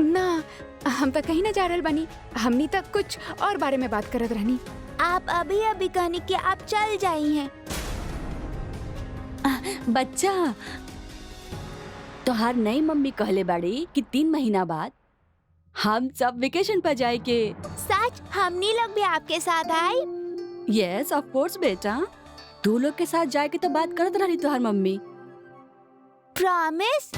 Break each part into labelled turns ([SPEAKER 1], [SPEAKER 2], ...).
[SPEAKER 1] ना, हम तक कहीं ना जा रहल बानी। हमनी तक कुछ और बारे में बात करत रहनी।
[SPEAKER 2] आप अभी अभी कहनी कि आप चल जाई हैं।
[SPEAKER 3] बच्चा, तोहार नई मम्मी कहले बाड़ी कि 3 महीना बाद हम सब वेकेशन पर जाए के।
[SPEAKER 2] सच? हमनी लोग भी आपके साथ आए?
[SPEAKER 3] यस ऑफ कोर्स बेटा, तू लोग के साथ जाए के तो बात करत रही तोहार मम्मी।
[SPEAKER 2] प्रॉमिस?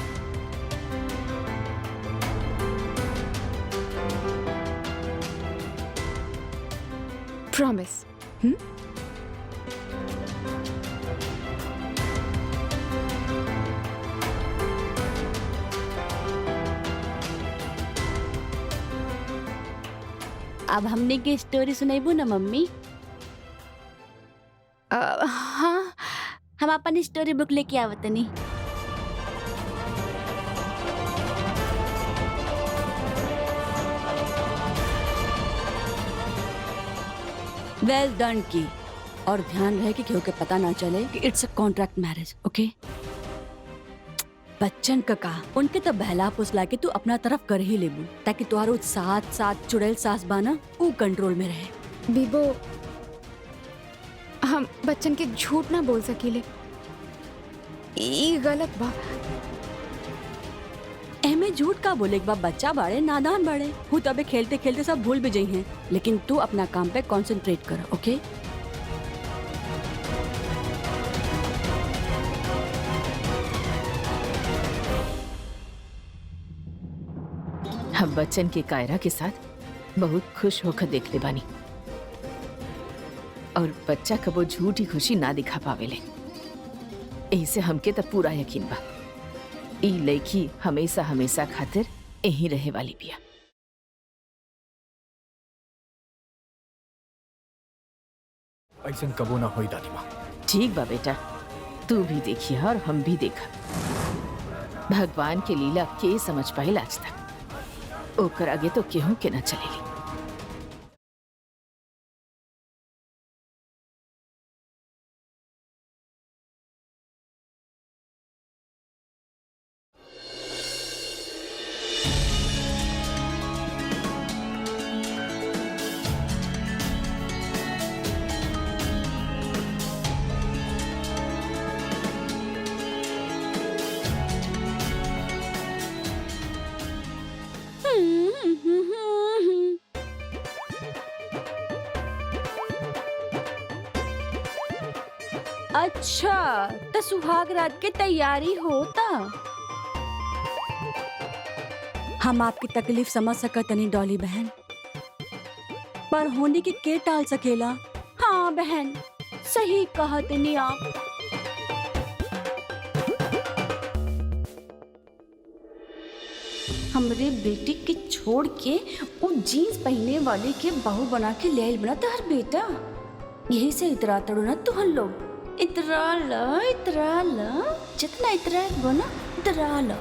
[SPEAKER 1] प्रॉमिस।
[SPEAKER 3] अब हमने के स्टोरी सुनाइबू ना मम्मी?
[SPEAKER 1] हाँ,
[SPEAKER 3] हम अपन स्टोरी बुक लेके आवतनी। वेल डन की, और ध्यान रहे कि केहू के पता ना चले कि इट्स अ कॉन्ट्रैक्ट मैरिज, ओके? बच्चन का कहा उनके तो बहला फुसला के तू अपना तरफ कर ही लेबू, ताकि तुम्हारो साथ साथ चुड़ैल सास बाना वो कंट्रोल में रहे।
[SPEAKER 1] बीबो, हम बच्चन के झूठ ना बोल सकीले, ई गलत बा।
[SPEAKER 3] एमे झूठ का बोले एक बार, बच्चा बाड़े, नादान बाड़े, हूँ तबे खेलते खेलते सब भूल भी जाई हैं, लेकिन तू अपना काम पे कंसंट्रेट कर, ओके?
[SPEAKER 4] हम बच्चन के कायरा के साथ बहुत खुश होकर देख ले बानी, और बच्चा कबो झूठी खुशी ना दिखा पावेले। ऐसे हमके तो पूरा यकीन बा ई लड़की हमेशा हमेशा खातिर यहीं रहे वाली बिया।
[SPEAKER 5] ऐसा कबो ना होई दादी माँ।
[SPEAKER 4] ठीक बा बेटा, तू भी देखी और हम भी देखा। भगवान के लीला के समझ पाइल आज तक, ओकर आगे तो केहू के ना चलेगी।
[SPEAKER 3] अच्छा, तो सुहाग रात की तैयारी होता। हम आपकी तकलीफ समझ सकतनी डॉली बहन, पर होने के टाल सकेला। हाँ बहन, सही कहतनी आप। हमरे बेटी के छोड़ के वो जीन्स पहने वाले के बहू बना के ले आइल बना तोहर बेटा। यही से इतरा तड़ो ना तुहन लोग। इतरा ला, जितना इतरा बना इतरा ला,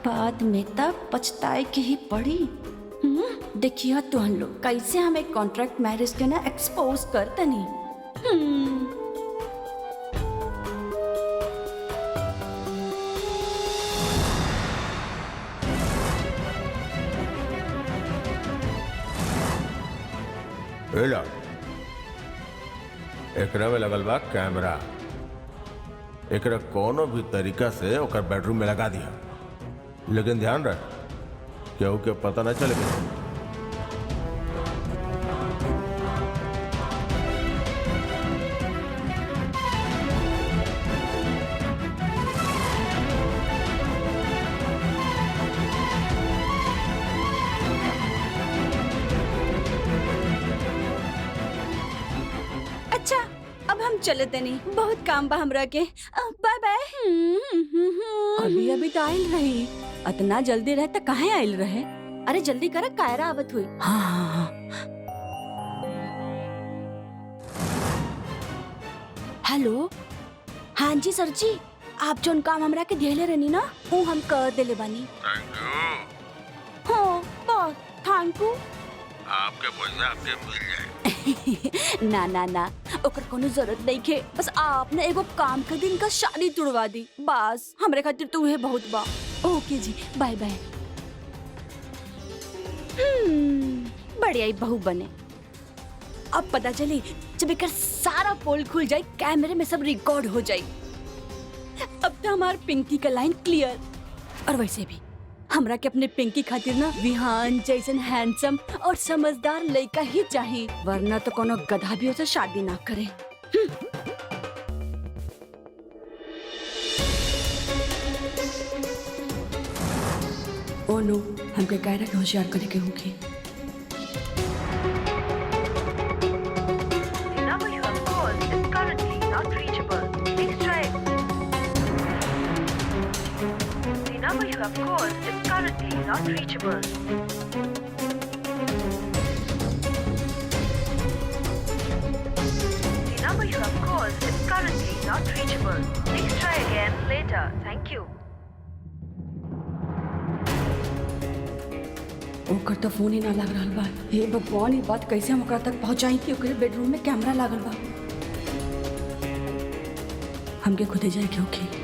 [SPEAKER 3] बाद में तब पछताए के ही पड़ी। देखिए तुहन लोग कैसे हमें कॉन्ट्रैक्ट मैरिज के ना एक्सपोज करतनी।
[SPEAKER 6] हेला एकरा में लगल बा कैमरा, एकरा कोनो भी तरीका से ओकर बेडरूम में लगा दिया, लेकिन ध्यान रख केहू के पता न चले।
[SPEAKER 3] अच्छा, अब हम चले तनी, बहुत काम बा हमरा के। Bye bye. अभी अभी तो आयल रही, इतना जल्दी रहे तो कहाँ आयल रहे? अरे जल्दी कर, कायरा आवत हुई। हाँ हाँ हाँ। हेलो, हाँ जी सर जी, आप जोन काम हमरा के दिहले रहनी ना, वो हम कर देले बानी।
[SPEAKER 6] Thank you.
[SPEAKER 3] हाँ बस थैंक यू।
[SPEAKER 6] आपके पैसा आपके मिल जाए।
[SPEAKER 3] ना ना ना, ओकर कोनो जरूरत नहीं के, बस आपने एगो काम के दिन का शादी तुड़वा दी, बस हमरे खातिर तू है बहुत बा। ओके जी, बाय बाय। बढ़िया ही बहू बने। अब पता चली जब एक सारा पोल खुल जाए, कैमरे में सब रिकॉर्ड हो जाए। अब तो हमार पिंकी का लाइन क्लियर। और वैसे भी हमरा के अपने पिंकी खातिर ना विहान जैसन हैंडसम और समझदार लड़का ही चाहिए, वरना तो कोनो गधा भी उसे शादी ना करे। ओ नो, हमके कायरा के होशियार करे के होगी।
[SPEAKER 7] Of course, it's currently not reachable. The number you have called is currently not reachable. Please try again later. Thank you.
[SPEAKER 3] ओकर तो फोन ही ना लग रहा बा। हे भगवान, ये बात कैसे हम ओकरा तक पहुंचाई कि ओकरे बेडरूम में कैमरा लागल बा। हमके खुदे जाए के होगी।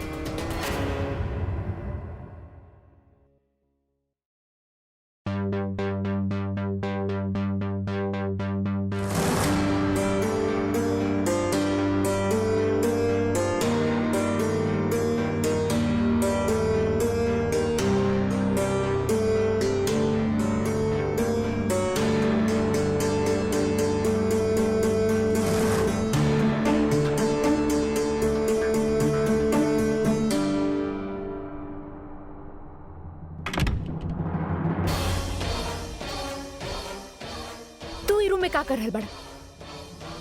[SPEAKER 1] में का कर रहल बड़ा?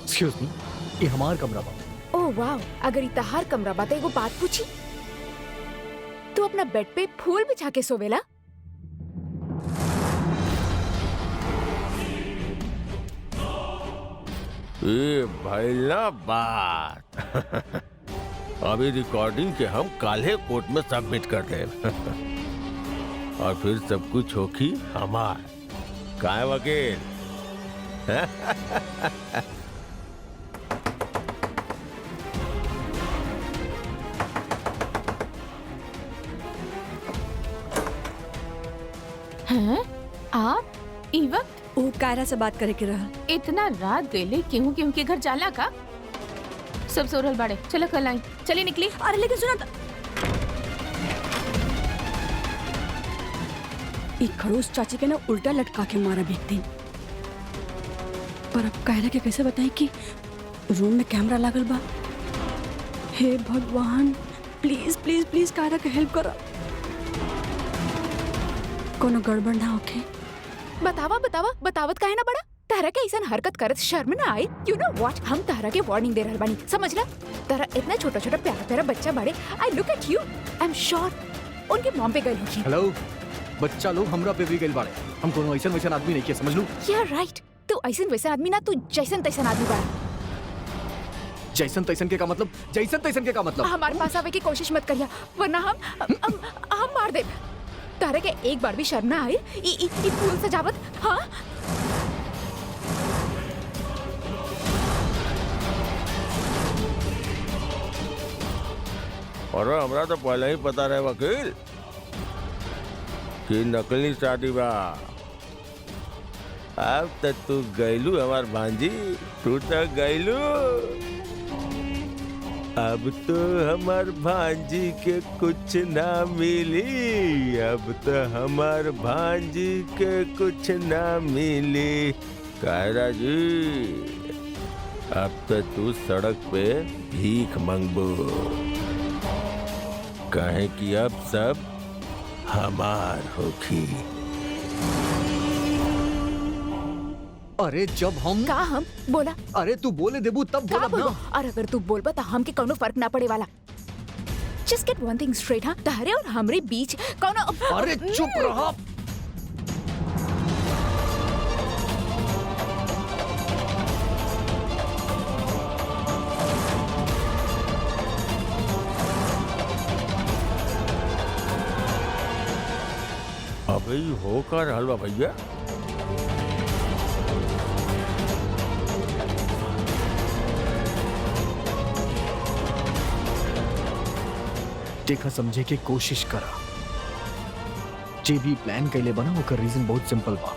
[SPEAKER 5] एक्सक्यूज मी, ये हमार कमरा बा।
[SPEAKER 1] ओह वाव, अगर इतहार कमरा बा तो एगो बात पूछी, तू अपना बेड पे फूल बिछा के सोवेला?
[SPEAKER 6] ये भइला बात। अभी रिकॉर्डिंग के हम काल्हे कोर्ट में सबमिट कर दे और फिर सब कुछ होगी हमार। काय वकील?
[SPEAKER 4] हैं? आप ई वक्त
[SPEAKER 3] ओ कायरा से बात करे के रहा।
[SPEAKER 4] इतना रात गईले केहू केहू के घर जाला का? सब सोरल बाड़े, चलो कल आई, चली निकली।
[SPEAKER 3] अरे लेकिन सुना तो, एक खड़ूस चाची के ना उल्टा लटका के मारा व्यक्ति। पर अब कायरा के कैसे बताई कि रूम में कैमरा लागल बा? हे भगवान, प्लीज प्लीज प्लीज कायरा के हेल्प करो, कोनो गड़बड़ ना होके।
[SPEAKER 1] बतावा बतावा, बतावत काहे ना बड़ा? तारा के ऐसा हरकत करत शर्म ना आई? यू नो व्हाट, हम तारा के वार्निंग दे रहल बानी, समझ ला? तारा इतना छोटा छोटा प्यारा प्यारा बच्चा बाड़े, I look at you, I am sure उनके मॉम पे गई होगी।
[SPEAKER 5] हेलो, बच्चा लोग हमरा पे भी गइल बाड़े, हम कोनो ऐसा वैसा आदमी नहीं के, समझ लू?
[SPEAKER 1] यू आर राइट, तू ऐसा वैसा आदमी ना, तू जैसन तैसन आदमी बाड़ा।
[SPEAKER 5] जैसन तैसन के का मतलब? जैसन तैसन के का मतलब?
[SPEAKER 1] हमारे पास आवे की कोशिश मत करिया, वरना हम मार दे। तारा के एक बार भी शर्म ना आई? ई फूल सजावत, हाँ?
[SPEAKER 6] और हमरा तो पहले ही पता रहे वकील कि नकली शादी बा। अब तक तू गैलू हमार भांजी, तू तो गैलू। अब तो हमार भांजी के कुछ ना मिली, अब तो हमार भांजी के कुछ ना मिली। कायरा जी, अब तो तू सड़क पे भीख मंगबो, कहे कि अब सब हमार होगी।
[SPEAKER 5] अरे जब हम
[SPEAKER 1] का हम बोला?
[SPEAKER 5] अरे तू बोले देबू तब
[SPEAKER 1] का
[SPEAKER 5] बोलब
[SPEAKER 1] बोलो?
[SPEAKER 5] ना।
[SPEAKER 1] और अगर तू बोलबा तो हमके कोनो फर्क ना पड़े वाला। Just get one thing straight, हाँ? तारे और हमरे बीच कोनो।
[SPEAKER 5] अरे चुप रहा।
[SPEAKER 6] अबे हो का रहल बा भैया?
[SPEAKER 5] देखा समझे के कोशिश करा, जे भी प्लान कैले बना ओकर रीजन बहुत सिंपल बा।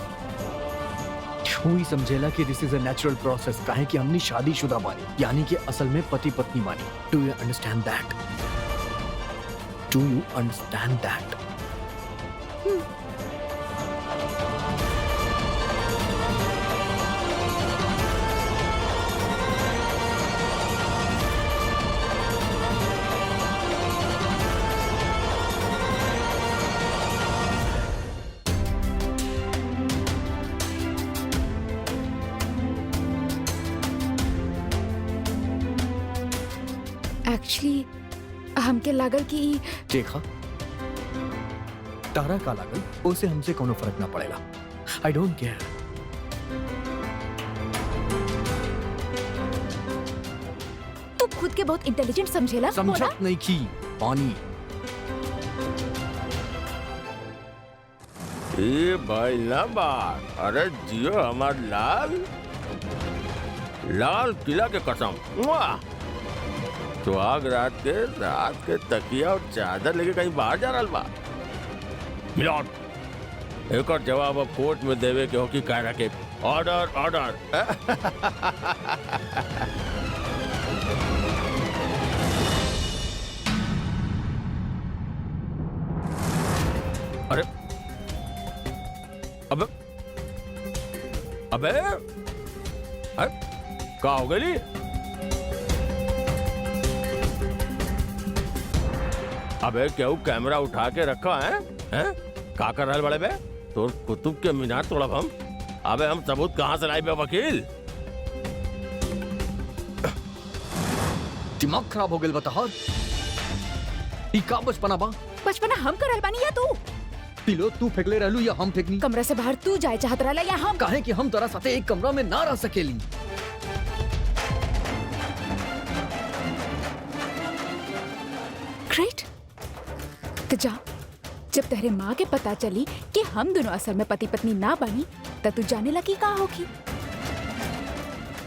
[SPEAKER 5] वही समझेला कि दिस इज अ नेचुरल प्रोसेस, काहे कि हमनी शादीशुदा बानी, यानी कि असल में पति पत्नी बानी। Do you understand that? Do you understand that?
[SPEAKER 1] Actually हमके लागल कि
[SPEAKER 5] देखा, तारा का लागल उसे हमसे कोनो फर्क ना पड़ेगा। I don't care.
[SPEAKER 1] तू खुद के बहुत इंटेलिजेंट समझेला। बोला?
[SPEAKER 5] समझत नहीं की पानी।
[SPEAKER 6] ए भाई ना बात, अरे जियो हमार लाल लाल किला के कसम। वाह, सुहाग रात के तकिया और चादर लेके कहीं बाहर जा रहा बा। मिलॉर्ड, एक और जवाब अब कोर्ट में देवे के हो कि कायरा के ऑर्डर ऑर्डर। अरे अबे अबे अरे का हो गई? अबे क्यों कैमरा उठा के रखा है? हैं? का कर रहे बड़े बे? तो कुतुब के मीनार तोड़ब हम? अबे हम सबूत कहाँ से लाई बे वकील?
[SPEAKER 5] दिमाग खराब हो गया बता। ई का बचपना बा?
[SPEAKER 1] बचपना हम करल बानी या तू?
[SPEAKER 5] पिलो तू फेंकले रहलू या हम फेंकनी?
[SPEAKER 1] कमरा से बाहर तू जाए चाहत रहला या हम?
[SPEAKER 5] काहे कि हम तोरा साथे एक कमरा में ना रह सकेली।
[SPEAKER 1] ग्रेट। तो जा, जब तेरे माँ के पता चली कि हम दोनों असल में पति पत्नी ना बनी, तब तू जाने लगी का होगी।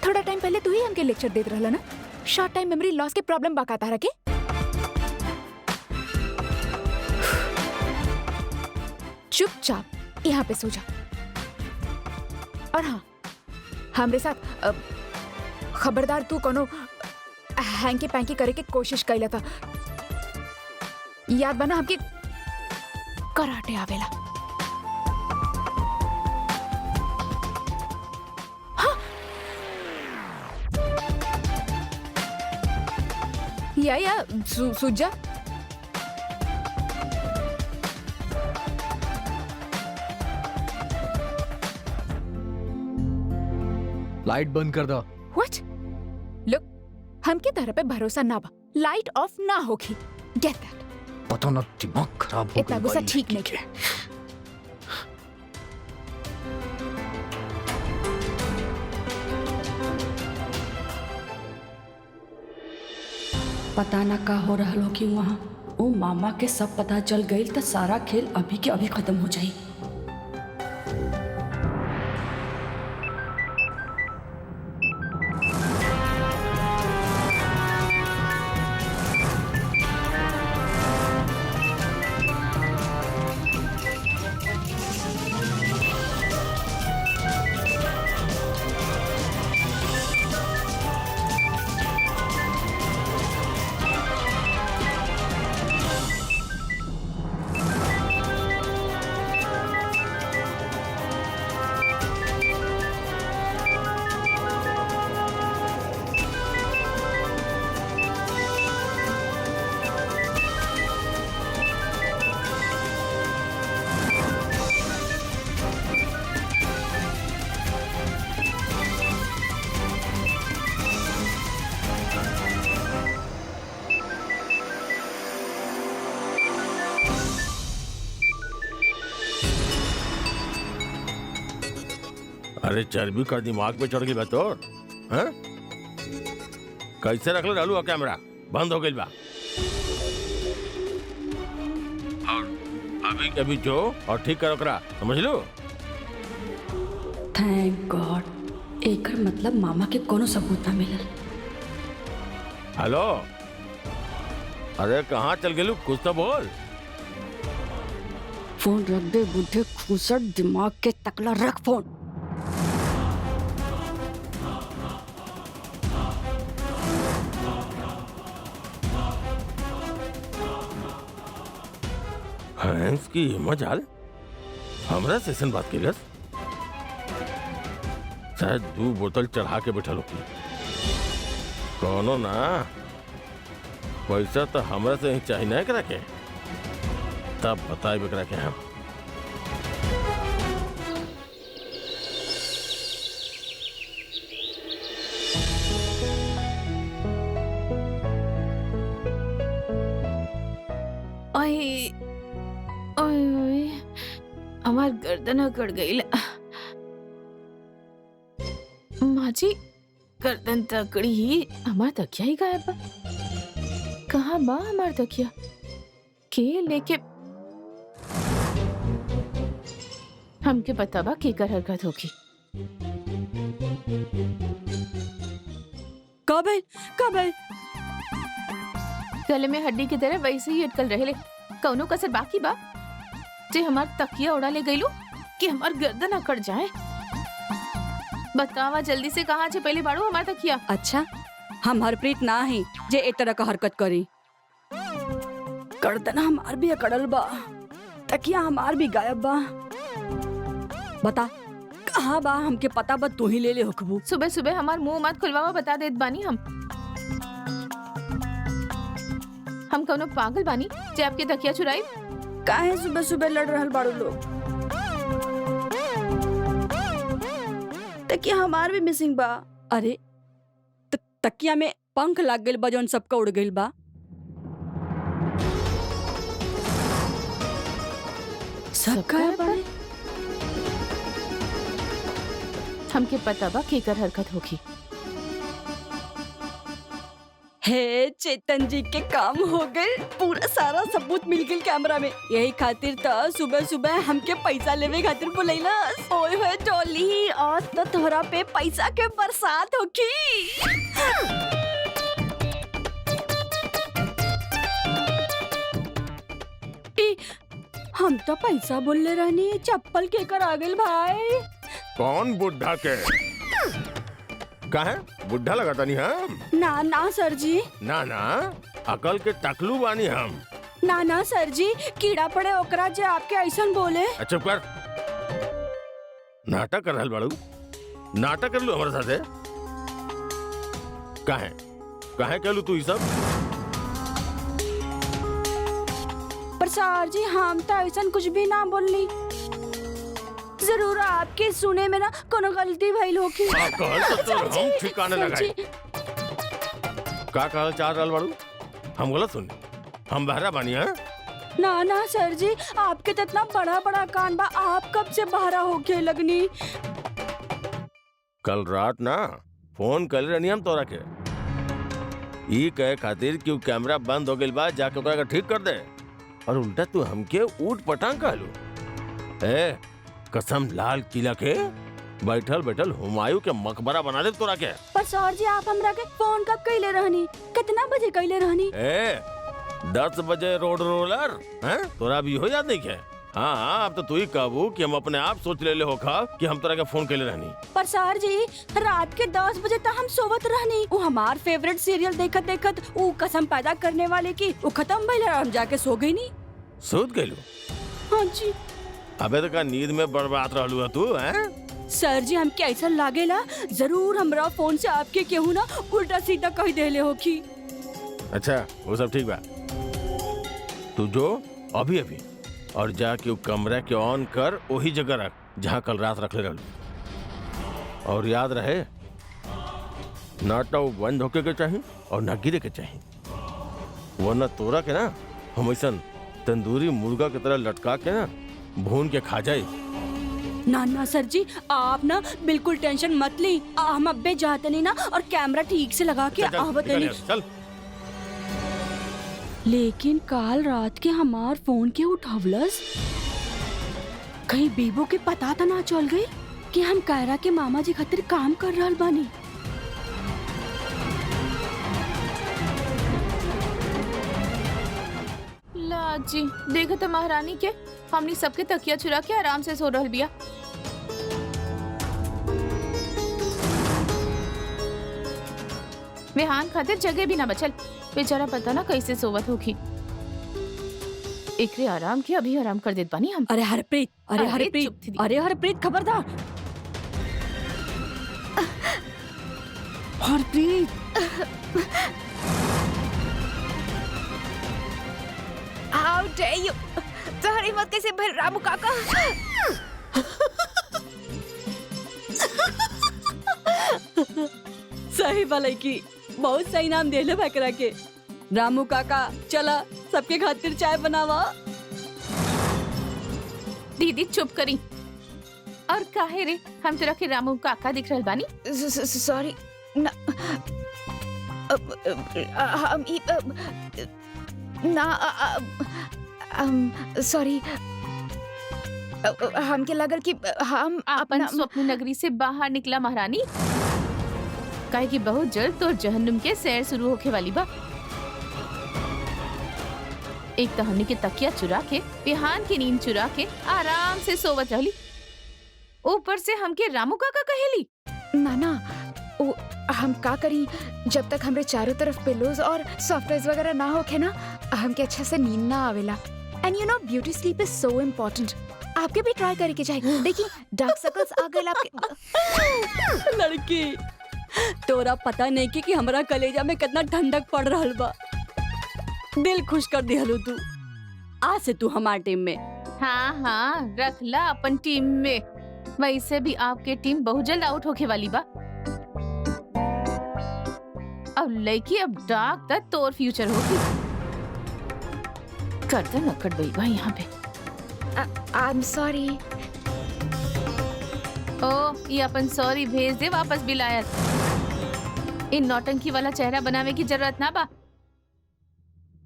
[SPEAKER 1] थोड़ा टाइम पहले तू ही हमके लेक्चर देत रहला ना, शॉर्ट टाइम मेमोरी लॉस के प्रॉब्लम बाकाता रखे। चुपचाप यहाँ पे सो जा। और हाँ, हमरे साथ खबरदार तू कोनो हैंकी पैंकी करे के कोशिश कैला था। याद बना हमके कराटे आवेला। हाँ? या सूझा।
[SPEAKER 5] लाइट बंद कर दो।
[SPEAKER 1] What? Look, हमके तरह पे भरोसा ना बा। लाइट ऑफ ना होगी। Get that?
[SPEAKER 5] पता ना दिमाग खराब हो
[SPEAKER 1] इतना
[SPEAKER 5] गया।
[SPEAKER 1] गुस्सा ठीक नहीं है।
[SPEAKER 3] पता ना का हो रहा हो कि वहाँ ओ मामा के सब पता चल गई तो सारा खेल अभी के अभी खत्म हो जाई।
[SPEAKER 6] अरे चर्बी का दिमाग पे चढ़ गई बा तोर, हैं? कैसे रख ले डालू कैमरा? बंद हो गई बा। और अभी कभी जो और ठीक करो करा, समझ लो।
[SPEAKER 3] थैंक गॉड, एकर मतलब मामा के कोनो सबूत ना मिलल।
[SPEAKER 6] हेलो, अरे कहाँ चल गेलू? कुछ तो बोल।
[SPEAKER 3] फोन रख दे बुढ़े खुसट दिमाग के, तकला रख फोन।
[SPEAKER 6] भैंस की मजाल हमरा से ऐसन बात केलस। शायद 2 बोतल चढ़ा के बैठल होती। कौनो ना, पैसा तो हमरा से ही चाहिए ना करा के, तब बताए बकरा के हम।
[SPEAKER 4] ओए ओए ओए, हमार गर्दन अकड़ गई। माँ जी, गर्दन तकड़ी ही, हमार तकिया ही गायब बा। कहाँ बा हमार तकिया? के लेके? हमके पता बा केकर हरकत होगी।
[SPEAKER 8] कब है?
[SPEAKER 4] गले में हड्डी की तरह वैसे ही अटकल रहे। कौनो कसर बाकी बा जे हमार तकिया उड़ा ले गईलू कि हमार गर्दन अकड़ जाए? बतावा जल्दी से, कहाँ से पहले बाड़ू हमार तकिया?
[SPEAKER 8] अच्छा, हम हरप्रीत ना है जे ए तरह का हरकत करी। गर्दन हमार भी अकड़ल बा, तकिया हमार भी गायब बा। बता कहाँ बा? हमके पता बा, तू ही ले ले होखबू।
[SPEAKER 4] सुबह सुबह हमार मुंह मत खुलवावा, बता देत बानी हम कौनो पागल बानी जे आपके तकिया चुराई?
[SPEAKER 8] काहे सुबह सुबह लड़ रहल बाड़ू लोग? तकिया हमार भी मिसिंग बा। अरे तकिया में पंख लाग गइल बा, जौन सबका उड़ गइल बा। सबका बारे
[SPEAKER 4] हमके पता बा केकर हरकत होगी।
[SPEAKER 8] हे चेतन जी के काम हो गए, पूरा सारा सबूत मिल गई कैमरा में। यही खातिर तो सुबह सुबह हमके पैसा लेवे खातिर बुलैला। ओए होए डॉली, आज तो तोहरा पे पैसा के बरसात होगी। हम तो पैसा बोलले रहनी, चप्पल के कर आ गइल भाई।
[SPEAKER 6] कौन बुढ़ा के? काहे बुढ़ा लगाता नहीं हम?
[SPEAKER 8] ना सर जी,
[SPEAKER 6] ना ना, अकल के टकलू बानी हम।
[SPEAKER 8] ना सर जी, कीड़ा पड़े ओकरा जे आपके ऐसन बोले।
[SPEAKER 6] चुप कर, नाटक कर रहल बाड़ू? नाटक कर लू हमारे साथे? काहे कहलू तू ये सब?
[SPEAKER 8] पर सर जी, हम तो ऐसन कुछ भी ना बोलनी। जरूर आपके सुने में ना कोनो गलती भइल होगी।
[SPEAKER 6] हम ठिकाने लगाए। का कहल चाह रहल बाड़ू? हम गलत सुने? हम बहरा बानी? हैं?
[SPEAKER 8] ना सर जी, आपके तो इतना बड़ा बड़ा कान बा, आप कब से बहरा होके लगनी?
[SPEAKER 6] कल रात ना फोन कर रहनी हम तोरा के, ई कहे खातिर कि कैमरा बंद हो गइल बा, जाके ओकरा के ठीक कर दे। और उल्टा तू हमके ऊट पटांग कहलू। ए कसम लाल किला के बैठल बैठल हुमायूं के मकबरा बना दे तोरा के।
[SPEAKER 8] पर सर जी, आप हमरा के फोन कब कइले रहनी? कितना बजे कइले रहनी?
[SPEAKER 6] 10 बजे रोड रोलर हैं? तोरा भी हो याद नहीं के? हाँ, अब तो तू ही कहबू कि हम अपने आप सोच ले होखा कि हम तोरा के फोन कइले रहनी।
[SPEAKER 8] पर सर जी, रात के 10 बजे तक हम सोवत रहनी। वो हमार फेवरेट सीरियल देखत देखत वो कसम पैदा करने वाले की वो खत्म भइल, हम जाके सो गई नी।
[SPEAKER 6] सोच गइलू?
[SPEAKER 8] हाँ जी।
[SPEAKER 6] अबे तो का नींद में बर्बाद रहलू है तू? हैं?
[SPEAKER 8] सर जी, हमके ऐसा लागेला जरूर हमरा फोन से आपके केहू ना उल्टा सीधा कह देले होखी।
[SPEAKER 6] अच्छा, वो सब ठीक बा। तू जो अभी और जाके कमरा के ऑन कर, वही जगह रख जहाँ कल रात रखले रहलू। और याद रहे, ना तो बंद होके के चाहिए और ना गिरे के चाहिए, वरना तोरा के ना हम ऐसा तंदूरी मुर्गा की तरह लटका के ना भून के खा जाए।
[SPEAKER 8] ना सर जी, आप ना बिल्कुल टेंशन मत ली। हम अब्बे जाते नहीं ना, और कैमरा ठीक से लगा के आवत नहीं।
[SPEAKER 6] चल।
[SPEAKER 8] लेकिन काल रात के हमार फोन के उठावलस, कहीं बीबो के पता तो ना चल गई कि हम कायरा के मामा जी खातिर काम कर रहल बानी।
[SPEAKER 4] ला जी, देखो तो महारानी के हमनी सबके तकिया चुरा के आराम से सो रहल बिया। विहान खातिर जगह भी ना बचल, बेचारा पता ना कैसे सोवत होगी। एकरे आराम के अभी आराम कर देत बानी हम।
[SPEAKER 8] अरे हरप्रीत, अरे
[SPEAKER 4] अरे,
[SPEAKER 8] हरप्रीत,
[SPEAKER 4] चुप थी।
[SPEAKER 8] अरे हरप्रीत खबरदार। हरप्रीत,
[SPEAKER 1] हाउ डेयर यू, तोहर हिम्मत कैसे भइल रामू काका?
[SPEAKER 8] सही भलाई की बहुत सही नाम देले बकरा के। रामू काका चला सबके खातिर चाय बनावा।
[SPEAKER 4] दीदी चुप करी। और काहे रे हम तोरा के रामू काका दिख रहल बानी?
[SPEAKER 1] सॉरी ना, हम ना, सॉरी, हमके लगल कि हम
[SPEAKER 4] अपन स्वप्न नगरी से बाहर निकला महारानी। काहे कि बहुत जल्द तो जहन्नुम के सैर शुरू होके वाली बा। एक तो हमने के तकिया चुरा के, बिहान की नींद चुरा के आराम से सोवत रहली, ऊपर से हमके रामू काका कहेली।
[SPEAKER 1] ना, ओ हम का करी जब तक हमरे चारों तरफ पिलोज और सॉफ्टवेयर वगैरह ना होखे ना, हमके अच्छा से नींद ना आवेला। And you know beauty sleep is so important. आपके भी ट्राई करे के चाहिए। देखिए डार्क सर्कल्स आ गए आपके।
[SPEAKER 8] लड़की, तोरा पता नहीं कि हमरा कलेजा में कितना ठंडक पड़ रहल बा। दिल खुश कर दिहलू तू। आज से तू हमार टीम में।
[SPEAKER 4] हाँ रखला अपन टीम में। वैसे भी आपके टीम बहुत जल्द आउट होके वाली बा। अब लड़की अब डार्क तक तोर फ्यूचर होगी। करता नकड़ गई बा यहाँ पे।
[SPEAKER 1] I am sorry.
[SPEAKER 4] ओ ये अपन सॉरी भेज दे वापस बिलायत। इन नौटंकी वाला चेहरा बनावे की जरूरत ना बा।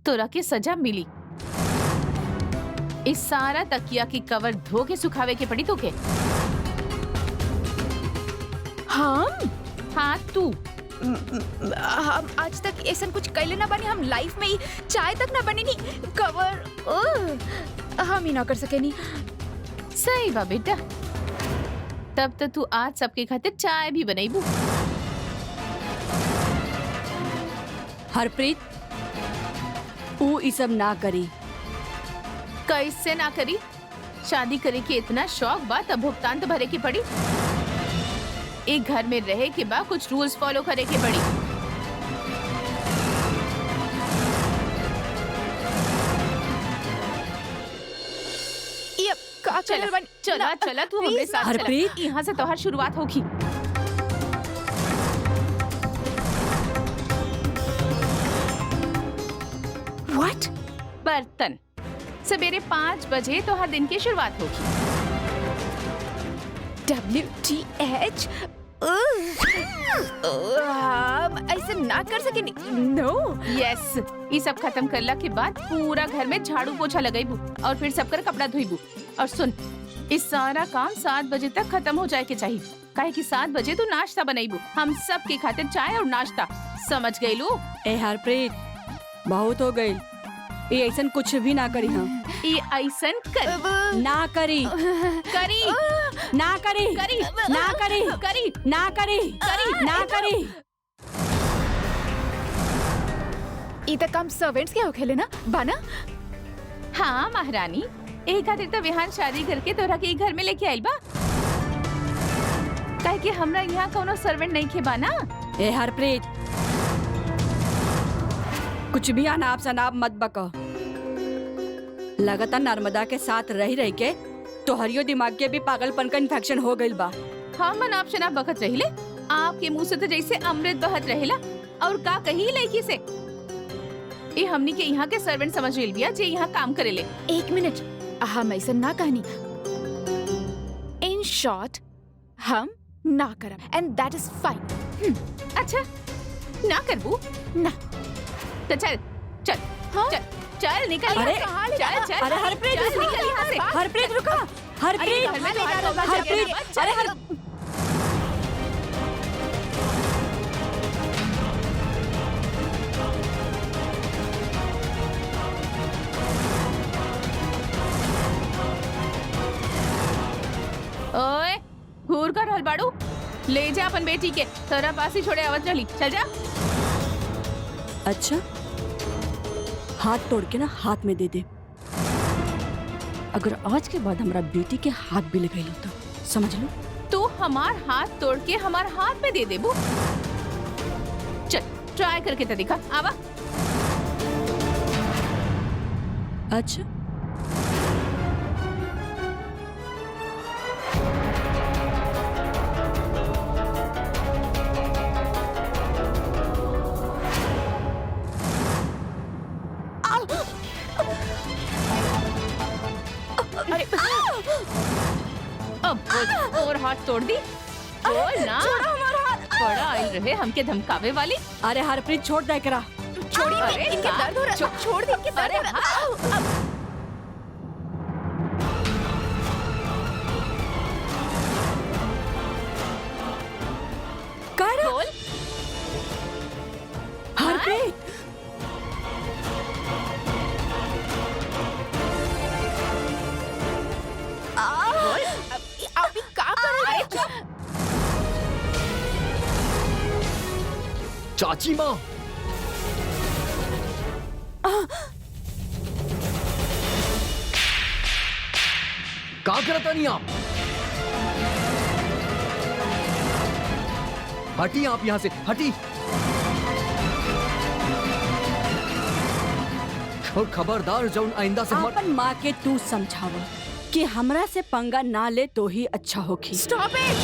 [SPEAKER 4] तोरा के सजा मिली। इस सारा तकिया की कवर धो के सुखावे के पड़ी तोके। हाँ तू।
[SPEAKER 1] हम आज तक ऐसा कुछ कैले ना बनी। हम लाइफ में ही चाय तक ना बनी नहीं कवर। हम ही ना कर सके नहीं।
[SPEAKER 4] सही बा बेटा। तब तो तू आज सबके खातिर चाय भी बनाईबू।
[SPEAKER 8] हरप्रीत, ऊ ई सब ना करी।
[SPEAKER 4] कैसे ना करी? शादी करे के इतना शौक बा तब भुगतान तो भरे के पड़ी। एक घर में रहे के बाद कुछ रूल्स फॉलो करे के पड़ी।
[SPEAKER 1] ये का
[SPEAKER 4] चला
[SPEAKER 1] चल
[SPEAKER 4] चला चला तू हमरे साथ चला।
[SPEAKER 8] हरप्रीत।
[SPEAKER 4] यहाँ से तोहर शुरुआत होगी।
[SPEAKER 1] व्हाट?
[SPEAKER 4] बर्तन सवेरे 5 बजे तोहर दिन की शुरुआत होगी।
[SPEAKER 1] WTH? हम ऐसे ना कर सके। नो।
[SPEAKER 4] यस, ये सब खत्म करला के बाद पूरा घर में झाड़ू पोछा लगाईबू और फिर सबकर कपड़ा धोईबू। और सुन, इस सारा काम 7 बजे तक खत्म हो जाए के चाहिए। काहे कि 7 बजे तू नाश्ता बनाईबू। हम सब के खातिर चाय और नाश्ता। समझ गईलू?
[SPEAKER 8] ए हरप्रीत, बहुत हो गई। ये ऐसा कुछ भी ना करी। हम
[SPEAKER 4] ये ऐसन कर
[SPEAKER 8] ना करी,
[SPEAKER 4] करी
[SPEAKER 8] ना करी,
[SPEAKER 4] करी
[SPEAKER 8] ना करी,
[SPEAKER 4] करी
[SPEAKER 8] ना करी, ना करी।
[SPEAKER 1] ई तक काम सर्वेंट्स के होखेले ना बाना।
[SPEAKER 4] हाँ महारानी, एक खातिर तो विहान शादी करके तोरा के घर में लेके आइल बा। काहे कि हमरा यहाँ कोनो सर्वेंट नहीं खे बा ना।
[SPEAKER 8] ए हरप्रीत, कुछ भी अनाप शनाप मत बका। लगातार नर्मदा के साथ रह के तोहरियो दिमाग के भी पागलपन का इन्फेक्शन हो गइल बा।
[SPEAKER 4] हम अनाप शनाप बकत रहिले। आपके मुंह से तो जैसे अमृत बहत रहेला। और का कही लड़की से? ये हमनी के यहाँ के सर्वेंट समझ रेल बिया जे यहाँ काम करेले।
[SPEAKER 1] 1 मिनट, हम ऐसा ना कहनी। इन शॉर्ट हम ना करब एंड दैट इज फाइन।
[SPEAKER 4] अच्छा ना करबू
[SPEAKER 1] ना।
[SPEAKER 4] तो चल चल
[SPEAKER 1] हाँ?
[SPEAKER 4] चल चल निकल
[SPEAKER 8] अरे,
[SPEAKER 4] यहाँ से। चल चल
[SPEAKER 8] अरे हरप्रीत,
[SPEAKER 4] चल निकल यहाँ से।
[SPEAKER 8] हरप्रीत रुका। हरप्रीत,
[SPEAKER 4] घर में तो हाथ होगा,
[SPEAKER 8] हरप्रीत,
[SPEAKER 4] जगह मत, चल।
[SPEAKER 8] अरे
[SPEAKER 4] ओए घूर कर हल बाड़ू। ले जा अपन बेटी के। तोरा पास ही छोड़े आवत चली। चल जा।
[SPEAKER 8] अच्छा, हाथ तोड़ के ना हाथ में दे दे। अगर आज के बाद हमारा बेटी के हाथ भी लगे लो तो समझ लो।
[SPEAKER 4] तू हमार हाथ तोड़ के हमार हाथ में दे देबू। चल ट्राई करके तो दिखा। आवा।
[SPEAKER 8] अच्छा
[SPEAKER 4] अरे अब बोल, और हाथ तोड़ दी। बोल ना। बड़ा आई रहे हमके धमकावे वाली।
[SPEAKER 8] अरे हरप्रीत छोड़ दे करा।
[SPEAKER 1] छोड़िए,
[SPEAKER 4] अरे
[SPEAKER 1] इनके दर्द हो रहा, छोड़ दे, इनके दर्द हो रहा।
[SPEAKER 4] बोल।
[SPEAKER 8] हरप्रीत
[SPEAKER 1] अभी क्या कर रहे हो?
[SPEAKER 5] चाची माँ, क्या करता नहीं आप? हटी आप यहाँ से, हटी। और खबरदार जौन आइंदा से मत।
[SPEAKER 8] अपन माँ के तू समझावा कि हमरा से पंगा ना ले तो ही अच्छा होगी।
[SPEAKER 1] Stop it!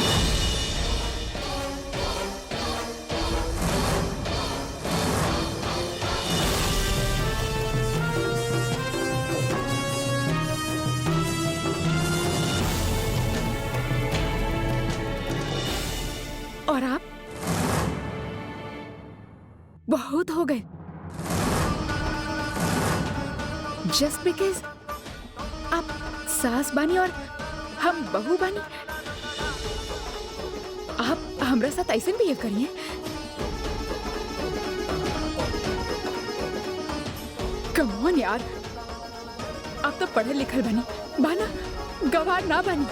[SPEAKER 1] और आप बहुत हो गए। जस्ट बिकॉज आप सास बानी और हम बहू बानी, आप हमरा साथ ऐसे बिहेव करिए। कम ऑन यार, आप तो पढ़े लिखल बनी बाना, गवार ना बनी।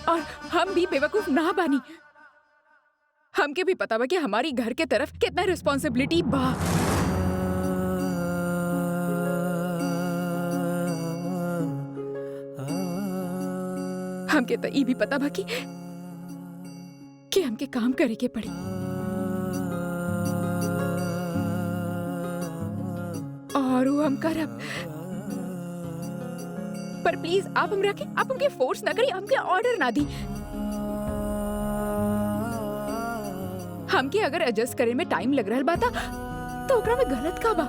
[SPEAKER 1] और हम भी बेवकूफ ना बानी। हमके भी पता बा कि हमारी घर के तरफ कितना रिस्पॉन्सिबिलिटी बा। हमके तो ये भी पता बा कि हमके काम करे के पड़ी। और वो हम करब। पर प्लीज आप हमके फोर्स ना करी, हमके ऑर्डर ना दी। हमके अगर एडजस्ट करे में टाइम लग रहा बा तो ओकरा में गलत का बा?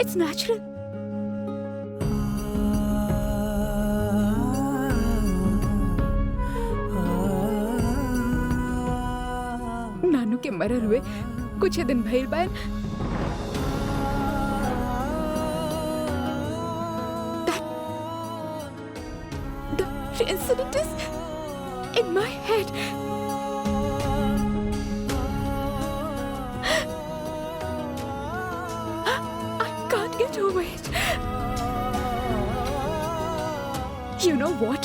[SPEAKER 1] It's natural. नानू के मरल हुए कुछ दिन भइल बा। The incident is in my head. I can't get over it. You know what?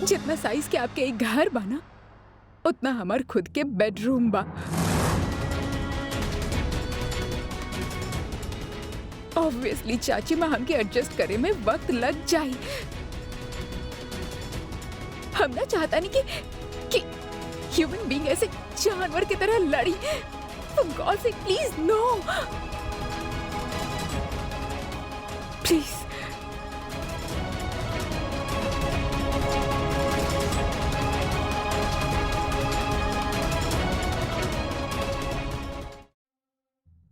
[SPEAKER 1] जितना साइज के आपके एक घर बना, उतना हमार खुद के बेडरूम बा। Obviously चाची माँ हमके एडजस्ट करे में वक्त लग जाए। हम ना चाहता नहीं कि ह्यूमन बीइंग ऐसे जानवर की तरह लड़ी। For God's sake, please no. Please.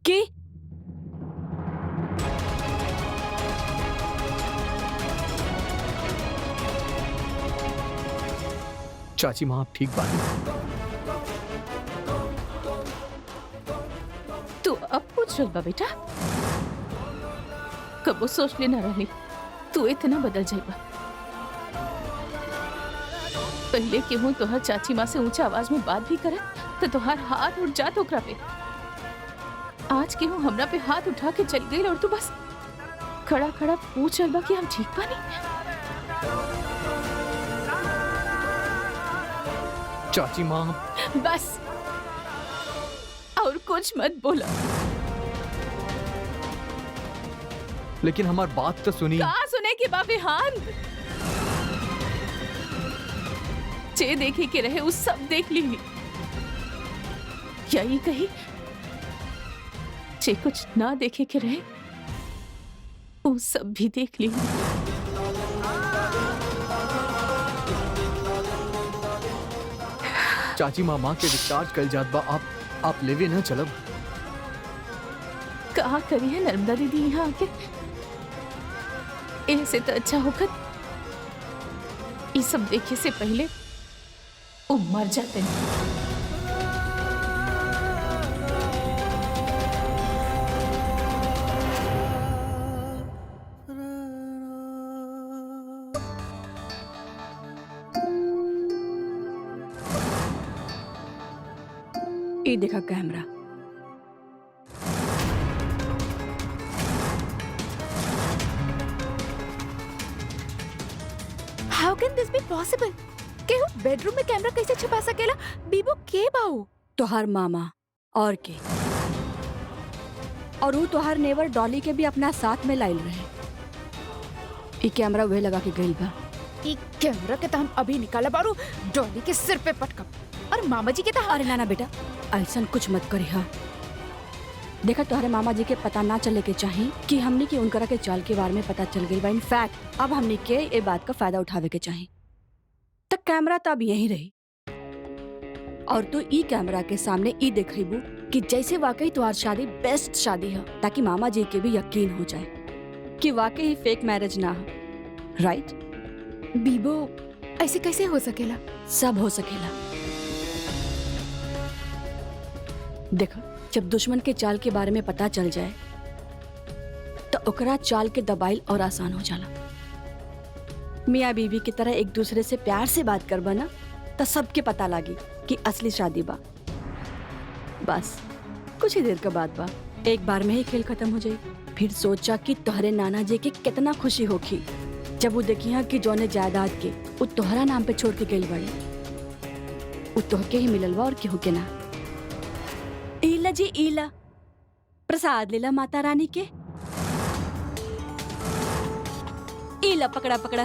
[SPEAKER 8] की
[SPEAKER 5] चाची माँ आप ठीक बात।
[SPEAKER 4] तू अब पूछ रही बा बेटा? कबो सोच लेना रहनी तू इतना बदल जाएगा। पहले केहू तोहर चाची माँ से ऊंचा आवाज में बात भी करे तो तोहर हाथ उठ जात ओकरा पे। आज केहू हमरा पे हाथ उठा के चल गई और तू बस खड़ा खड़ा पूछ रही बा कि हम ठीक बानी।
[SPEAKER 5] चाची माँ
[SPEAKER 4] बस और कुछ मत बोला।
[SPEAKER 5] लेकिन हमारी बात तो सुनी।
[SPEAKER 4] कहाँ सुने कि बाबे हान जे देखे के रहे उस सब देख ली। यही कही जे कुछ ना देखे के रहे वो सब भी देख ली।
[SPEAKER 5] चाची मामा के डिस्चार्ज कल जात बा, आप लेवे ना चलब।
[SPEAKER 4] कहा करी है नर्मदा दीदी यहाँ आके, ऐसे तो अच्छा होकर ये सब देखे से पहले वो मर जाते हैं।
[SPEAKER 8] ये देखा camera.
[SPEAKER 1] How can this be possible? केहू बेडरूम में कैमरा कैसे छुपा सकेला? बीबो के बाऊ?
[SPEAKER 8] तोहार मामा और के, और वो तोहार नेवर डॉली के भी अपना साथ में लाइल रहे। ये कैमरा वह लगा के गइल बा।
[SPEAKER 1] ई कैमरा के तो हम अभी निकाला बारू डॉली के सिर पे पटकब, और मामा जी के तो
[SPEAKER 8] अरे नाना बेटा, ऐसा कुछ मत करी। हाँ देखा, तुम्हारे मामा जी के पता ना चले के चाहिए कि हमने की उनकरा के चाल के बारे में पता चल गई बा। इनफैक्ट अब हमने के ये बात का फायदा उठावे के चाहिए। तो कैमरा तो अब यही रही, और तो ई कैमरा के सामने ई देखबू कि जैसे वाकई तुम्हारी शादी बेस्ट शादी है, ताकि मामा जी के भी यकीन हो जाए कि वाकई फेक मैरिज ना है। राइट
[SPEAKER 1] बीबो ऐसे कैसे हो सकेला?
[SPEAKER 8] सब हो सकेला। देखा, जब दुश्मन के चाल के बारे में पता चल जाए तो ओकरा चाल के दबाइल और आसान हो जाला। मियाँ बीवी की तरह एक दूसरे से प्यार से बात करबा ना, तो सबके पता लागी कि असली शादी बा। बस कुछ ही देर का बात बा, एक बार में ही खेल खत्म हो जाई। फिर सोचा कि तोहरे नाना जी के कितना खुशी होगी जब वो देखिया कि जौने जायदाद के वो तोहरा नाम पे छोड़ के गई बड़ी, वो तोहके ही मिलल बा और केहू के ना। ईला जी ईला, प्रसाद लेला माता रानी के। ईला पकड़ा पकड़ा।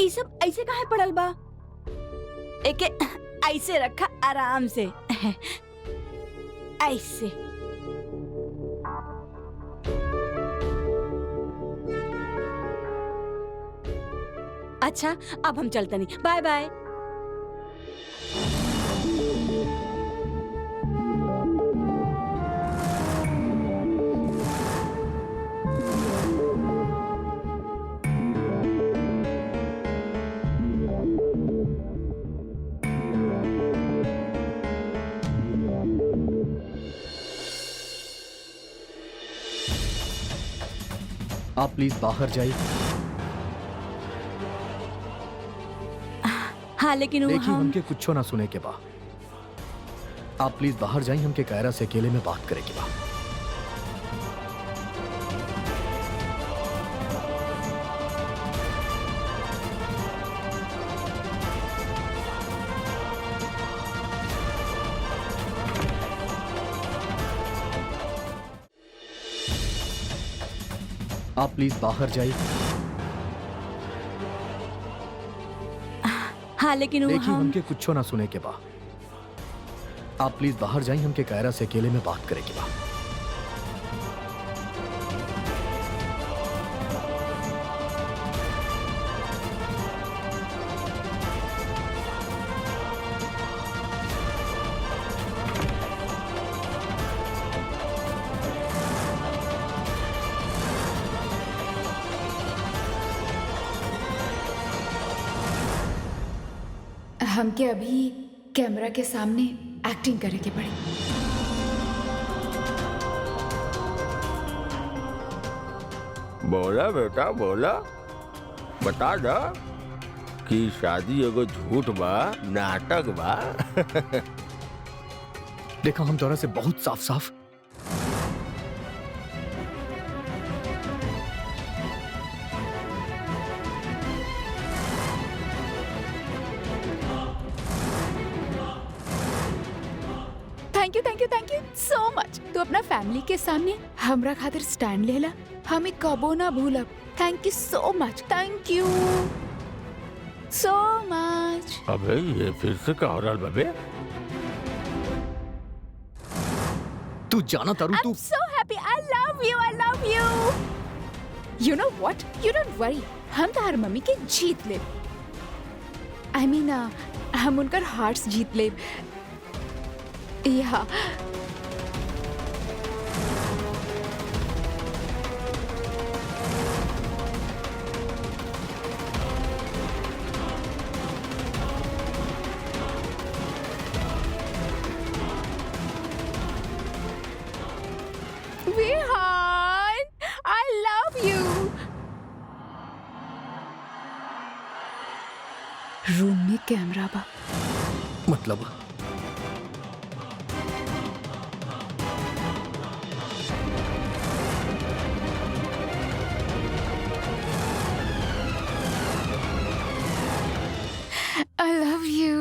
[SPEAKER 8] ये सब ऐसे काहे पड़ल बा? एके ऐसे रखा आराम से, ऐसे। अच्छा अब हम चलते नहीं। By by.
[SPEAKER 5] आप प्लीज बाहर जाइए।
[SPEAKER 8] हाँ लेकिन वो
[SPEAKER 5] देखिए,
[SPEAKER 8] हम
[SPEAKER 5] हमके कुछो ना सुने के बा। आप प्लीज बाहर जाइए, हमके कायरा से अकेले में बात करे के बा। आप प्लीज बाहर जाइए।
[SPEAKER 8] हाँ लेकिन वो
[SPEAKER 5] देखिए,
[SPEAKER 8] हम
[SPEAKER 5] हमके कुछो ना सुने के बा। आप प्लीज बाहर जाइए, हमके कायरा से अकेले में बात करे के बा।
[SPEAKER 1] हमके अभी कैमरा के सामने एक्टिंग करे के पड़ी।
[SPEAKER 6] बोला बेटा बोला, बता दा कि शादी एगो झूठ बा, नाटक बा।
[SPEAKER 5] देखा, हम तोरा से बहुत साफ साफ
[SPEAKER 1] so much. तू अपना फैमिली के सामने हमरा खातिर स्टैंड लेला, हमें कबो ना भूलब. Thank you so much. Thank you so much.
[SPEAKER 6] अबे ये फिर से क्या हो रहा है बबे?
[SPEAKER 5] तू जाना तारू, तू
[SPEAKER 1] I'm so happy. I love you. I love you. You know what? You don't worry. हम तार मम्मी के जीत ले. I mean, हम उनकर हार्ट्स जीत ले. Yeah. Vihan, I love you. Room में कैमरा बा.
[SPEAKER 5] मतलब
[SPEAKER 1] I love you.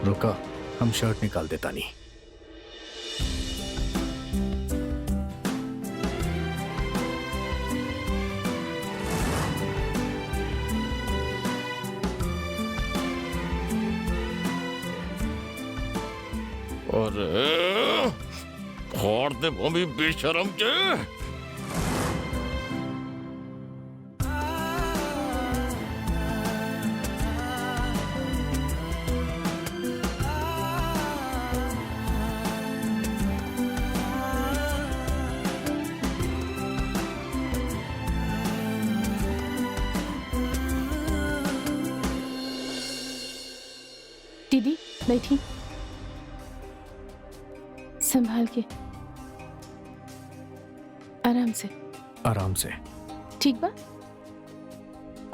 [SPEAKER 5] रुका, हम शर्ट निकाल देता नहीं.
[SPEAKER 6] अरे फोड़ दे भूमि बेशरम के.
[SPEAKER 4] दीदी बैठी, संभाल के, आराम से.
[SPEAKER 5] आराम से.
[SPEAKER 4] ठीक बा.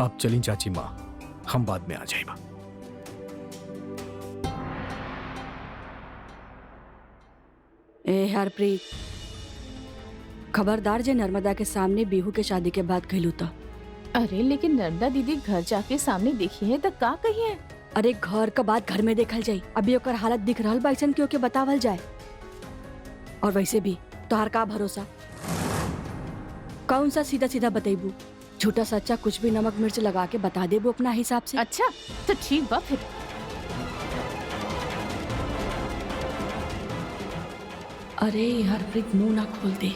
[SPEAKER 5] आप चली चाची माँ, हम बाद में आ जाएगा.
[SPEAKER 8] ए हरप्रीत, खबरदार जे नर्मदा के सामने बिहू के शादी के बाद कहलू था.
[SPEAKER 4] अरे लेकिन नर्मदा दीदी घर जाके सामने देखी है तो का कही है?
[SPEAKER 8] अरे घर का बात घर में देखल जाई. अभी ओकर हालत दिख रहल बा, ऐसन क्यों के बतावल जाए. और वैसे भी तोहार का भरोसा, कौन सा सीधा सीधा बतेबू. झूठा सच्चा कुछ भी नमक मिर्च लगा के बता देबू अपना हिसाब से.
[SPEAKER 4] अच्छा तो ठीक बा फिर.
[SPEAKER 8] अरे हरप्रीत मुंह ना खोल दे.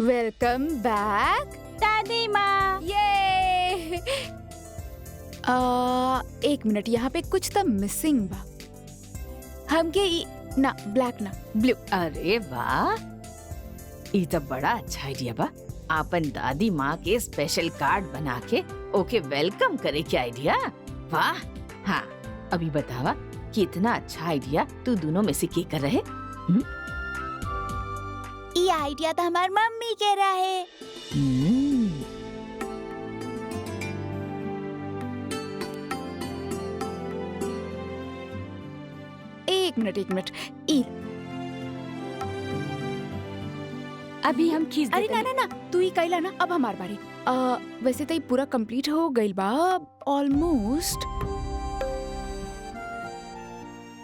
[SPEAKER 1] वेलकम बैक
[SPEAKER 2] दादी माँ.
[SPEAKER 1] ये एक मिनट, यहाँ पे कुछ तो मिसिंग बा. हमके ना ब्लैक ना ब्लू.
[SPEAKER 9] अरे वाह, ये तो बड़ा अच्छा आइडिया बा. आपन दादी माँ के स्पेशल कार्ड बना के ओके वेलकम करे के आइडिया. वाह. हाँ अभी बतावा कि इतना अच्छा आइडिया तू दोनों में से के कर रहे?
[SPEAKER 2] ये आइडिया तो हमार मम्मी के रहे.
[SPEAKER 1] एक मिनट. ई
[SPEAKER 8] अभी हम खींच
[SPEAKER 1] अरे
[SPEAKER 8] देते
[SPEAKER 1] ना तू ही कैला ना, अब हमार बारी. वैसे तो ये पूरा कंप्लीट हो गइल बा ऑलमोस्ट.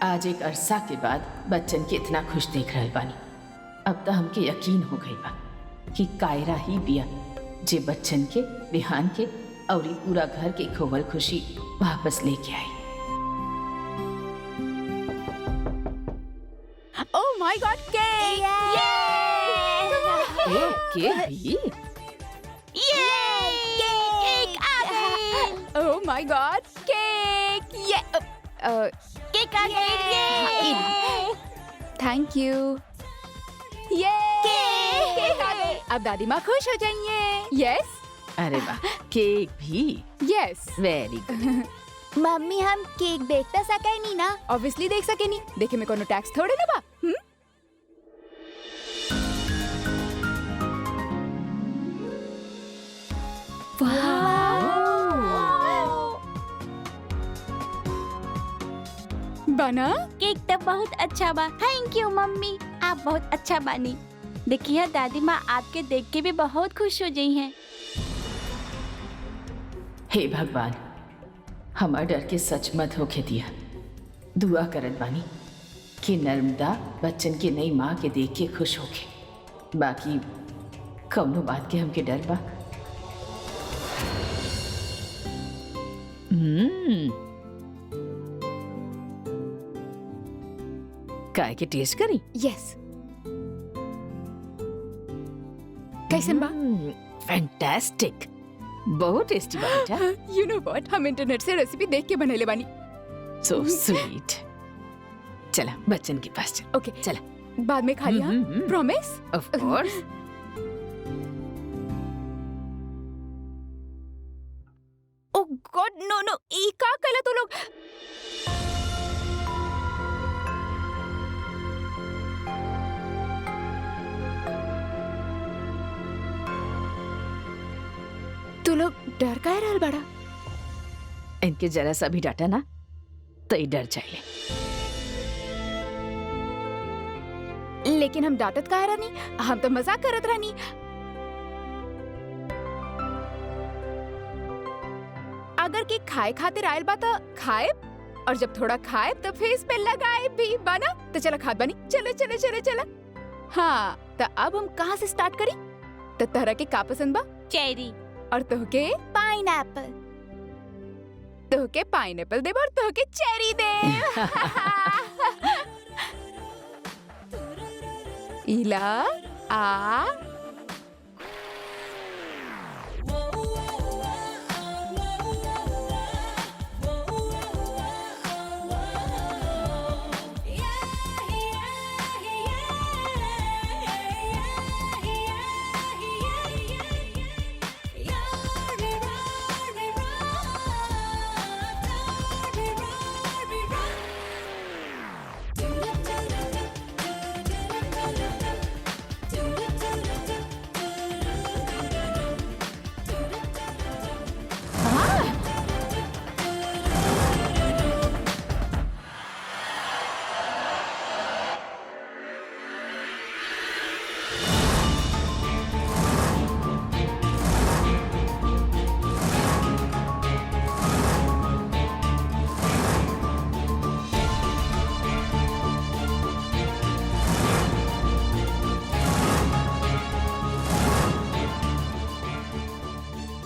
[SPEAKER 4] आज एक अरसा के बाद बच्चन के इतना खुश देख रहल बानी. अब तो हमके यकीन हो गई बा कि कायरा ही बिया जे बच्चन के, विहान के और ई पूरा घर के खोवल खुशी वापस लेके आई.
[SPEAKER 1] Oh my God, cake!
[SPEAKER 2] Yay!
[SPEAKER 9] Cake भी?
[SPEAKER 2] केक आ गई।
[SPEAKER 1] Oh my God, cake! ये
[SPEAKER 2] केक आ गई।
[SPEAKER 1] Thank you. ये केक आ गई। अब दादी माँ खुश हो जाएंगे। यस
[SPEAKER 9] अरे वाह, केक भी?
[SPEAKER 1] यस।
[SPEAKER 9] Very good.
[SPEAKER 2] मम्मी हम केक देख तो सके नहीं ना।
[SPEAKER 1] ऑब्वियसली देख सके नहीं, देखे में कोनो टैक्स थोड़े ना बा। बना
[SPEAKER 8] केक तो बहुत अच्छा बा। थैंक यू मम्मी, आप बहुत अच्छा बानी। देखिए दादी माँ आपके देख के भी बहुत खुश हो गई हैं।
[SPEAKER 9] हे भगवान, हमार डर के सच मत होके दिया। दुआ करत बानी कि नर्मदा बच्चन के नई माँ के देख के खुश होके। बाकी कौनो बात के हमके डर बा। काय के टेस्ट करी?
[SPEAKER 1] यस। कैसन बा?
[SPEAKER 9] फैंटास्टिक, बहुत टेस्टी बा बेटा।
[SPEAKER 1] यू नो व्हाट, हम इंटरनेट से रेसिपी देख के बनेले बानी।
[SPEAKER 9] So sweet. चला बच्चन के पास चल।
[SPEAKER 1] ओके
[SPEAKER 9] चला।
[SPEAKER 1] बाद में खा लिया, प्रॉमिस?
[SPEAKER 9] Of course.
[SPEAKER 1] ओह गॉड, नो नो, ई का कला तो लोग। तू लोग डर काहे रहल बड़ा?
[SPEAKER 9] इनके जरा सा भी डाटा ना तो ही डर जाए।
[SPEAKER 1] लेकिन हम डांटत काहे रहनी? हम तो मजाक करत रहनी। अगर के खाए खातिर आयल बा तो खाए, और जब थोड़ा खाए तो फेस पे लगाए भी बना। तो चला खाद बनी, चलो चलो चलो चलो। हाँ तो अब हम कहाँ से स्टार्ट करी? तो तरह के का पसंद बा?
[SPEAKER 8] चेरी।
[SPEAKER 1] और तोहके?
[SPEAKER 2] पाइनएप्पल।
[SPEAKER 1] तोहके पाइनएप्पल देब और तोहके चेरी देब। इला आ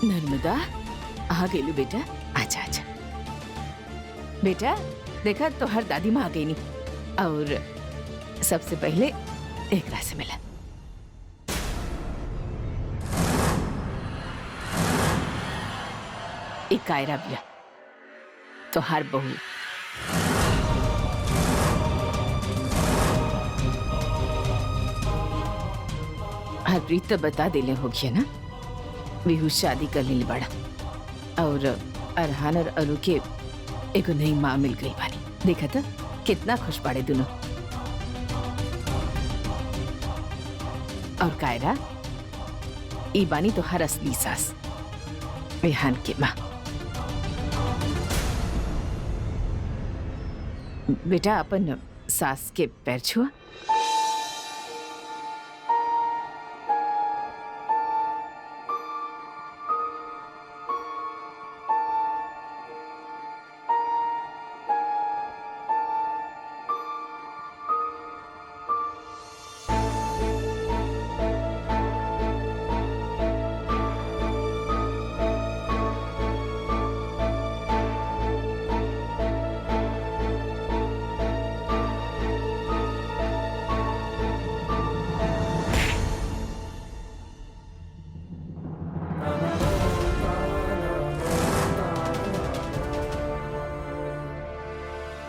[SPEAKER 9] नर्मदा आ गई बेटा, आजा आजा। बेटा देखा तो हर दादी माँ आ गई नहीं, और सबसे पहले एक से मिला। एक कायरा बिया तो हर बहू। हरप्रीत तो बता देले होगी ना, बिहू शादी कर ले बड़ा, और अरहान और अलू के एगो नई माँ मिल गई बानी। देखा था कितना खुश पड़े दोनों। और कायरा ई बानी तो हर असली सास, रेहान के माँ। बेटा अपन सास के पैर छुआ।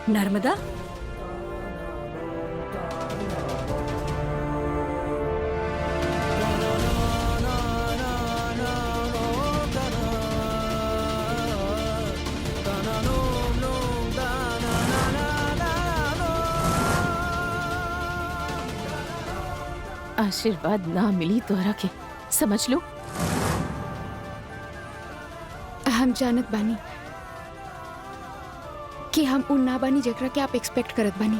[SPEAKER 8] नर्मदा,
[SPEAKER 4] आशीर्वाद ना मिली तोहरा के, समझ लो।
[SPEAKER 1] हम जानत बानी कि हम उन ना बानी जेकरा के आप एक्सपेक्ट करत बानी,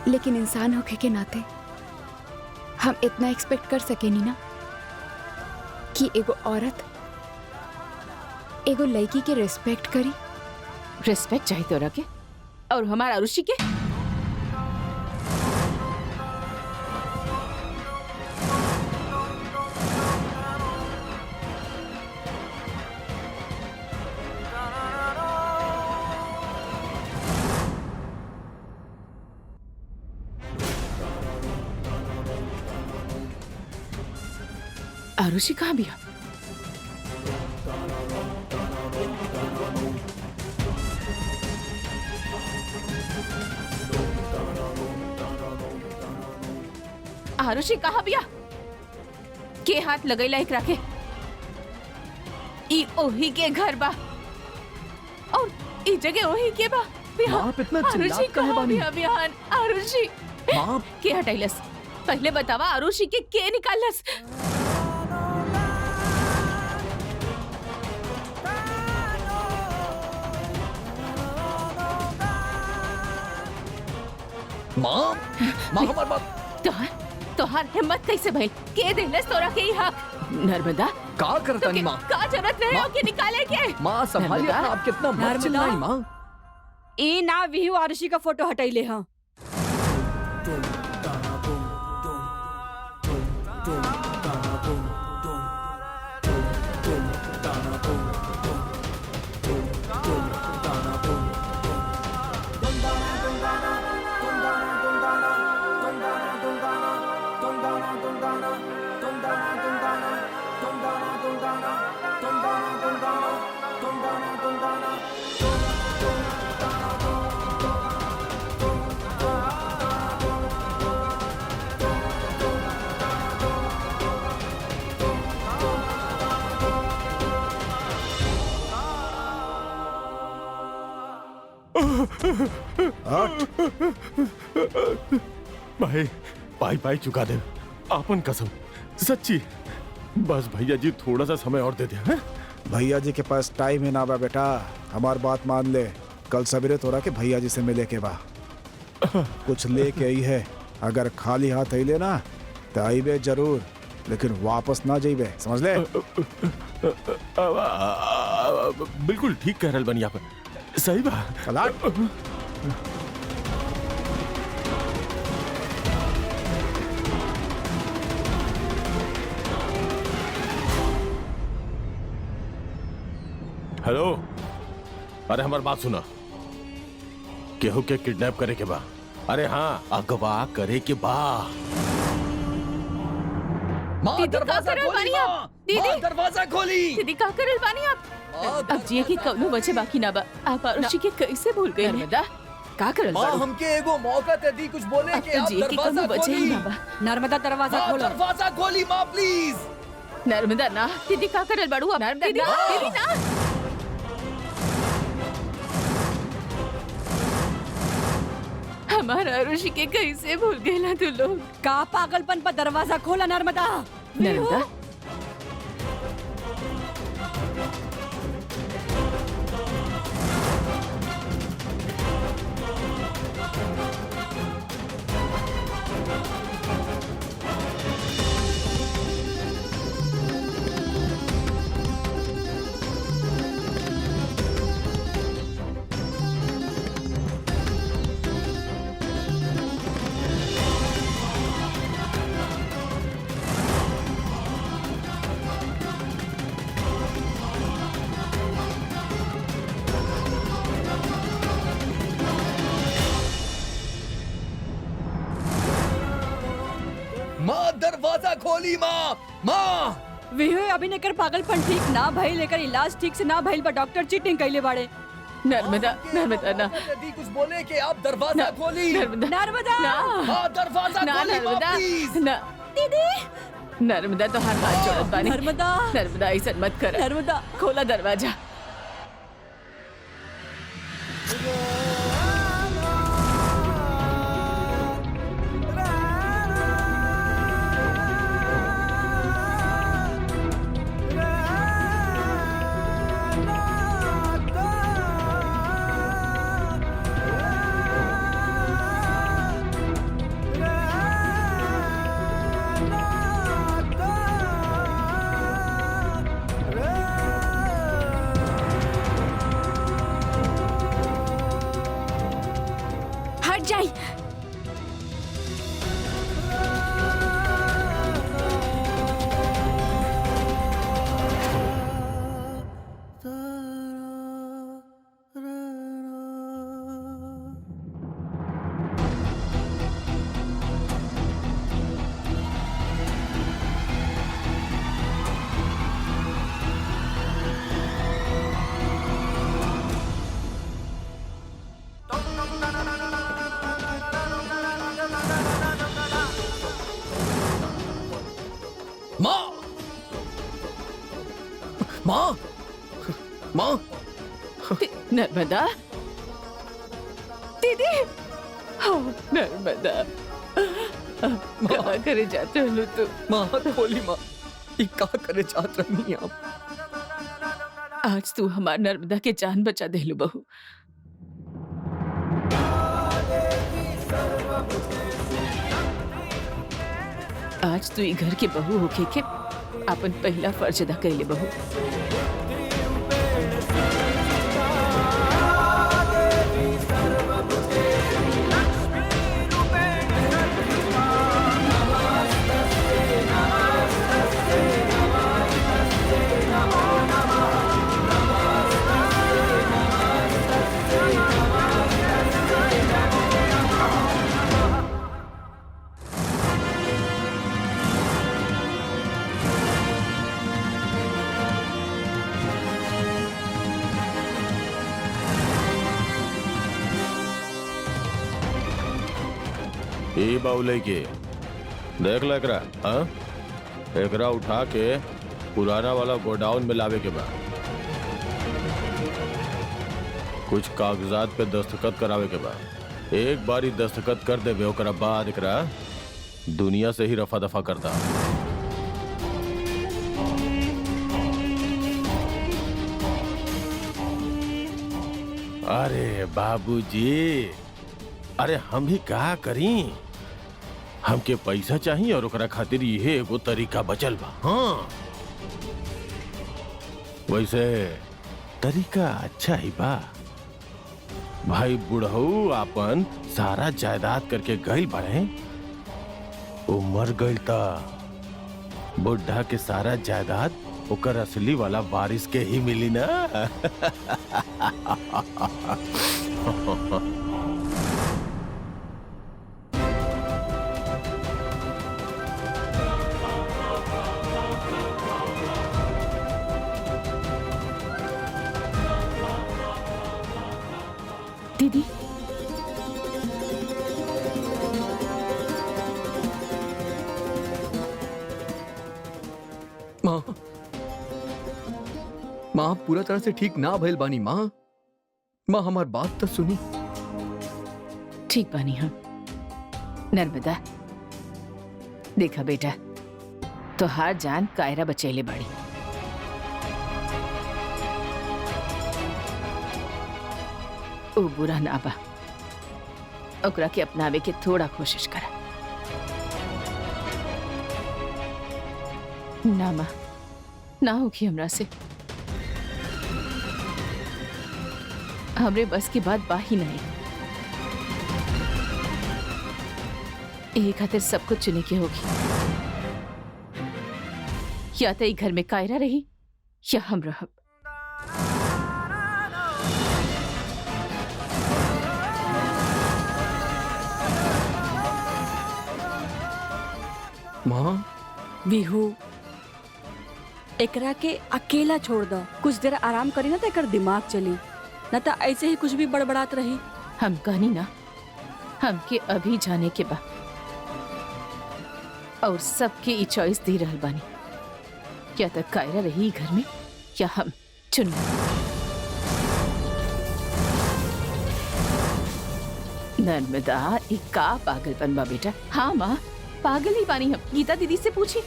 [SPEAKER 1] लेकिन इंसान होके के नाते हम इतना एक्सपेक्ट कर सकेनी ना कि एगो औरत एगो लड़की के रिस्पेक्ट करी।
[SPEAKER 4] रिस्पेक्ट चाहिए तोरा के और हमारा ऋषि के। आरुषि कहाँ भी है? आरुषि कहाँ बिया? के हाथ लगैला एकरा के? ई ओही के घर बा और ई जगह ओही के बा।
[SPEAKER 5] माँ, आप इतना चिल्लात
[SPEAKER 4] आरुषि
[SPEAKER 5] काहे
[SPEAKER 4] कहाँ
[SPEAKER 5] बानी?
[SPEAKER 4] बिया बिहान? आरुषि
[SPEAKER 5] माँ,
[SPEAKER 4] के हटाइलस? पहले बतावा आरुषि के निकालस?
[SPEAKER 5] माँ, माँ हमार बात
[SPEAKER 4] तोहार हिम्मत कैसे भइल? के देलस तोरा के ई हक? नर्मदा,
[SPEAKER 5] का करता नहीं माँ?
[SPEAKER 4] का जरूरत रहे
[SPEAKER 5] माँ।
[SPEAKER 4] ओके निकाले के?
[SPEAKER 5] माँ संभालिए
[SPEAKER 4] नर्मदा,
[SPEAKER 5] अपना, आप कितना मत
[SPEAKER 8] नर्मदा।
[SPEAKER 5] चिल्लाई माँ।
[SPEAKER 8] ए ना विहू आरुषि का फोटो हटाइले हाँ।
[SPEAKER 6] भाई भाई भाई चुका दे आपन कसम, सच्ची। बस भैया जी थोड़ा सा समय और दे दे। हैं?
[SPEAKER 10] भैया जी के पास टाइम है ना बा बेटा, हमार बात मान ले। कल सवेरे तोरा के भैया जी से मिले के बा, कुछ लेके आई है। अगर खाली हाथ अइले ना तो आइबे जरूर, लेकिन वापस ना जाइबे, समझ ले।
[SPEAKER 6] बिल्कुल ठीक कह रहे बनी आप, सही बा। हेलो, अरे हमारी बात सुना। केहू के किडनैप करे के बा? अरे हाँ, अगवा करे के बा।
[SPEAKER 5] माँ
[SPEAKER 4] दीदी, का
[SPEAKER 5] दरवाजा
[SPEAKER 4] करल
[SPEAKER 5] खोली
[SPEAKER 4] बानी
[SPEAKER 5] माँ,
[SPEAKER 4] आप? दीदी।
[SPEAKER 5] माँ दरवाजा खोली।
[SPEAKER 4] दीदी का करल बानी आप? अब जिए की कौनो बचे बाकी ना बा। आप आरुषि के कैसे भूल गए? नर्मदा, का करल
[SPEAKER 5] माँ
[SPEAKER 4] बाड़ू?
[SPEAKER 5] हमके एगो मौका दे दी कुछ बोले
[SPEAKER 4] अब
[SPEAKER 5] के।
[SPEAKER 4] तो
[SPEAKER 5] आप
[SPEAKER 4] जिए की कौनो
[SPEAKER 5] दरवाजा
[SPEAKER 4] बचे ही
[SPEAKER 5] खोली।
[SPEAKER 4] ना बा।
[SPEAKER 8] नर्मदा दरवाजा
[SPEAKER 5] माँ
[SPEAKER 8] खोलो।
[SPEAKER 5] दरवाजा खोली माँ प्लीज।
[SPEAKER 4] नर्मदा ना, दीदी का करल बाड़ू? आप दीदी, दीदी ना। हमारा आरुषि के कैसे भूल गए ना तू लोग?
[SPEAKER 8] का पागलपन पर दरवाजा खोला नर्मदा।
[SPEAKER 4] नर्मदा,
[SPEAKER 5] माँ दरवाजा खोली माँ। माँ
[SPEAKER 8] विहू अभी नेकर पागलपन ठीक ना भइल, लेकर इलाज ठीक से ना भइल बा। डॉक्टर चीटिंग कइले बाड़े।
[SPEAKER 9] नर्मदा नर्मदा ना
[SPEAKER 5] यदि कुछ बोले कि आप दरवाजा खोली।
[SPEAKER 9] नर्मदा
[SPEAKER 8] नर्मदा
[SPEAKER 9] ना
[SPEAKER 5] हाँ, दरवाजा
[SPEAKER 9] ना
[SPEAKER 5] खोली, माँ,
[SPEAKER 9] नर्मदा
[SPEAKER 5] प्लीज।
[SPEAKER 9] ना दीदी नर्मदा तो हर हाथ जोड़त बानी।
[SPEAKER 8] नर्मदा
[SPEAKER 9] नर्मदा ऐसा मत कर।
[SPEAKER 8] नर्मदा
[SPEAKER 9] खोला दरवाजा।
[SPEAKER 1] हट जाई।
[SPEAKER 5] माँ, माँ, माँ,
[SPEAKER 9] नर्मदा दीदी हाँ नर्मदा क्या करे जाते हो तू।
[SPEAKER 5] माँ खोली माँ, ये क्या करे चाहत रही आप?
[SPEAKER 9] आज तू हमार नर्मदा के जान बचा देलू बहू। आज तू ई घर के बहू होके के अपन पहला फर्ज अदा कैले बहू।
[SPEAKER 6] ई बाउले के देख ला एकरा, हाँ? एकरा उठा के पुराना वाला गोडाउन में लावे के बाद कुछ कागजात पे दस्तखत करावे के बाद एक बारी दस्तखत कर देवे, ओकरा बाद एकरा दुनिया से ही रफा दफा करता। अरे बाबूजी, अरे हम भी का करी, हमके पैसा चाहिए और ओकरा खातिर यही एगो तरीका बचल बा। हाँ वैसे तरीका अच्छा ही बा। भाई बुढ़ऊ आपन सारा जायदाद करके गइल बाड़े, वो मर गइल ता बुढ़ा के सारा जायदाद ओकर असली वाला वारिस के ही मिली ना।
[SPEAKER 9] दीदी
[SPEAKER 5] माँ, माँ पूरा तरह से ठीक ना भइल बानी माँ। माँ हमार बात तो सुनी।
[SPEAKER 9] ठीक बानी हम। नर्मदा देखा बेटा, तो हार जान कायरा बचैले बाड़ी। ओ बुरा ना बा, ओकरा के अपनावे के थोड़ा कोशिश करा। ना माँ, ना होगी हमरा से। हमरे बस की बात बा ही नहीं। यही खातिर सब कुछ चुने के होगी। या तो ई घर में कायरा रही या हम रहब।
[SPEAKER 5] माँ
[SPEAKER 8] बिहू एकरा के अकेला छोड़ दो, कुछ देर आराम करी ना तो एकर दिमाग चली। न तो ऐसे ही कुछ भी बड़बड़ात रही।
[SPEAKER 4] हम कहनी ना, हमके अभी जाने के बा और सबके ई चॉइस दे रहल बानी, क्या तक कायरा रही घर में या हम चुन। नर्मदा एक का पागलपन बा बेटा। हाँ माँ, पागल ही बानी हम। गीता दीदी से पूछी,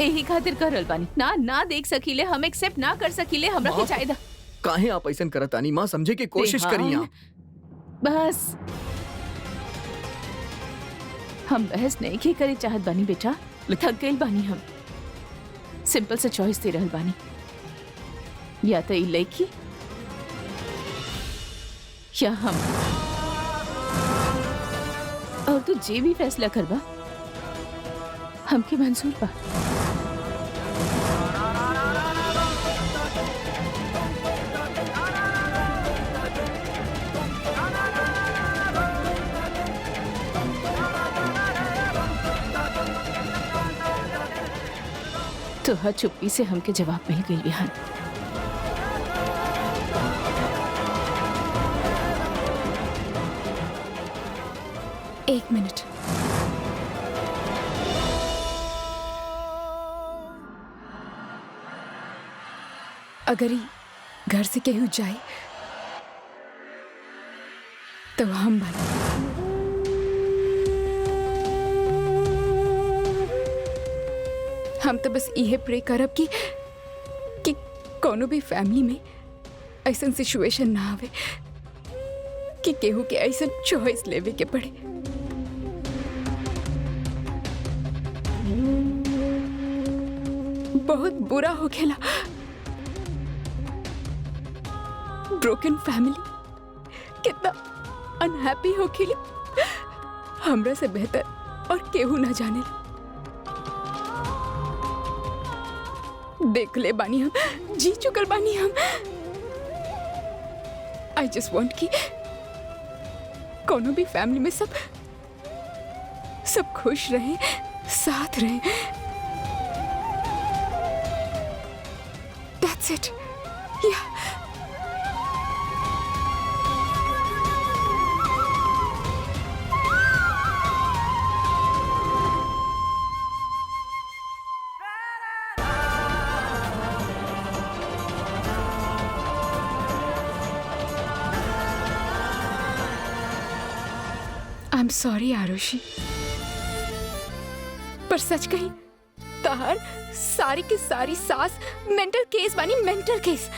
[SPEAKER 4] यही खातिर कर रहल बानी। ना देख सकीले, हम एक्सेप्ट ना कर सकीले, हमरा के चाहिए।
[SPEAKER 5] काहे आप ऐसा करतानी माँ, समझे की कोशिश करी आप।
[SPEAKER 4] बस हम बहस नहीं की करे चाहत बानी बेटा, थक गइल बानी हम। सिंपल से चॉइस दे रहल बानी, या तो ई लड़की या हम। और तू जे भी फैसला करबा हमके मंजूर बा। तो हर चुप्पी से हमके जवाब मिल गई बिहान।
[SPEAKER 1] एक मिनट, अगर ही घर से केहू जाए तो हम बने। हम तो बस यह प्रे करब कि कोनो भी फैमिली में ऐसा सिचुएशन ना आवे कि केहू के ऐसा चॉइस लेवे के पड़े। बहुत बुरा हो खेला। ब्रोकन फैमिली कितना अनहैप्पी हो खेली, हमरा से बेहतर और केहू ना जाने। देख ले बानी हम, जी चुकल बानी हम। आई जस्ट वॉन्ट कि कोनो भी फैमिली में सब खुश रहे, साथ रहे। That's it. Yeah. I'm sorry, Arushi, पर सच कही तहार सारी की सारी सास मेंटल केस बानी, मेंटल केस।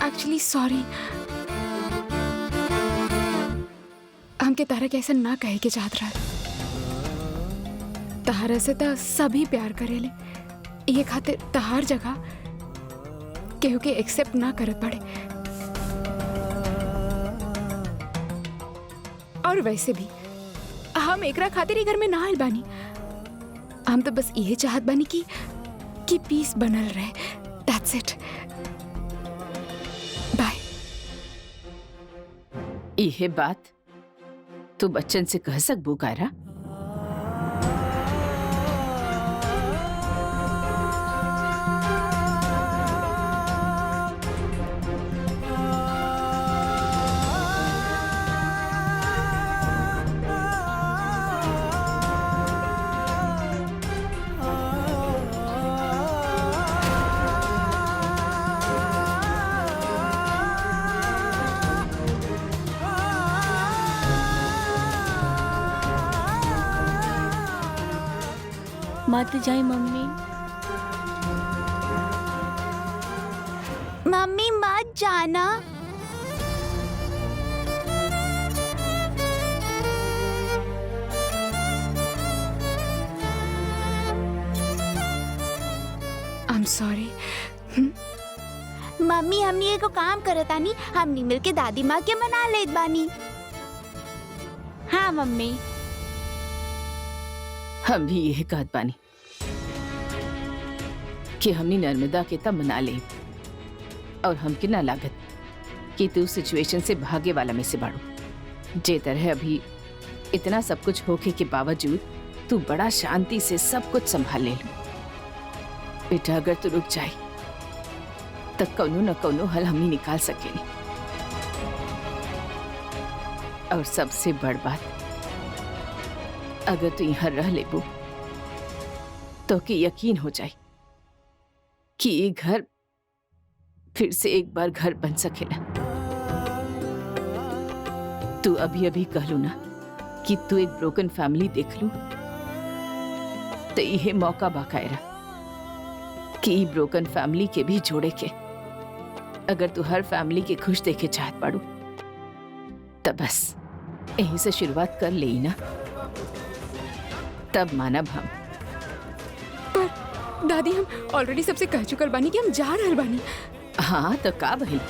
[SPEAKER 1] एक्चुअली सॉरी, हमके तारा के ऐसा ना कहे के चाहत रहा। तहारा से तो सभी प्यार करेले, ये खातिर तहार जगह केहू के एक्सेप्ट ना करत पड़े। और वैसे भी हम एकरा खातिर ही घर में ना आइल बानी। हम तो बस यही चाहत बानी कि पीस बनल रहे। That's it. बाय।
[SPEAKER 4] यह बात तू बच्चन से कह सकबू कायरा?
[SPEAKER 8] मत जाए मम्मी।
[SPEAKER 2] मम्मी मत जाना।
[SPEAKER 1] I'm sorry.
[SPEAKER 2] मम्मी हमनी एगो काम करतानी, हमनी मिलके दादी माँ के मना लेत बानी। हाँ मम्मी।
[SPEAKER 4] हम भी यह कहत बानी कि हमनी नर्मदा के तब मना ले, और हमके ना लागत कि तू सिचुएशन से भागे वाला में से बाड़ू। जे तरह अभी इतना सब कुछ होके के बावजूद
[SPEAKER 9] तू बड़ा शांति से सब कुछ संभाल ले लू। बेटा अगर तू रुक जाए तो कौनो न कौनो हल हम ही निकाल सकेनी। और सबसे बड़ बात, अगर तू यहाँ रह लेबू तो कि यकीन हो जाए कि ये घर फिर से एक बार घर बन सकेला। तू अभी अभी कहलू ना कि तू एक ब्रोकन फैमिली देख लू, तो यह मौका बाकायरा कि ब्रोकन फैमिली के भी जोड़े के। अगर तू हर फैमिली के खुश देखे चाहत पाड़ू तो बस यहीं से शुरुआत कर ले ना, तब मानब हम।
[SPEAKER 1] पर दादी हम ऑलरेडी सबसे कह चुकल बानी कि हम जा रहल बानी।
[SPEAKER 9] हाँ तो का बहन,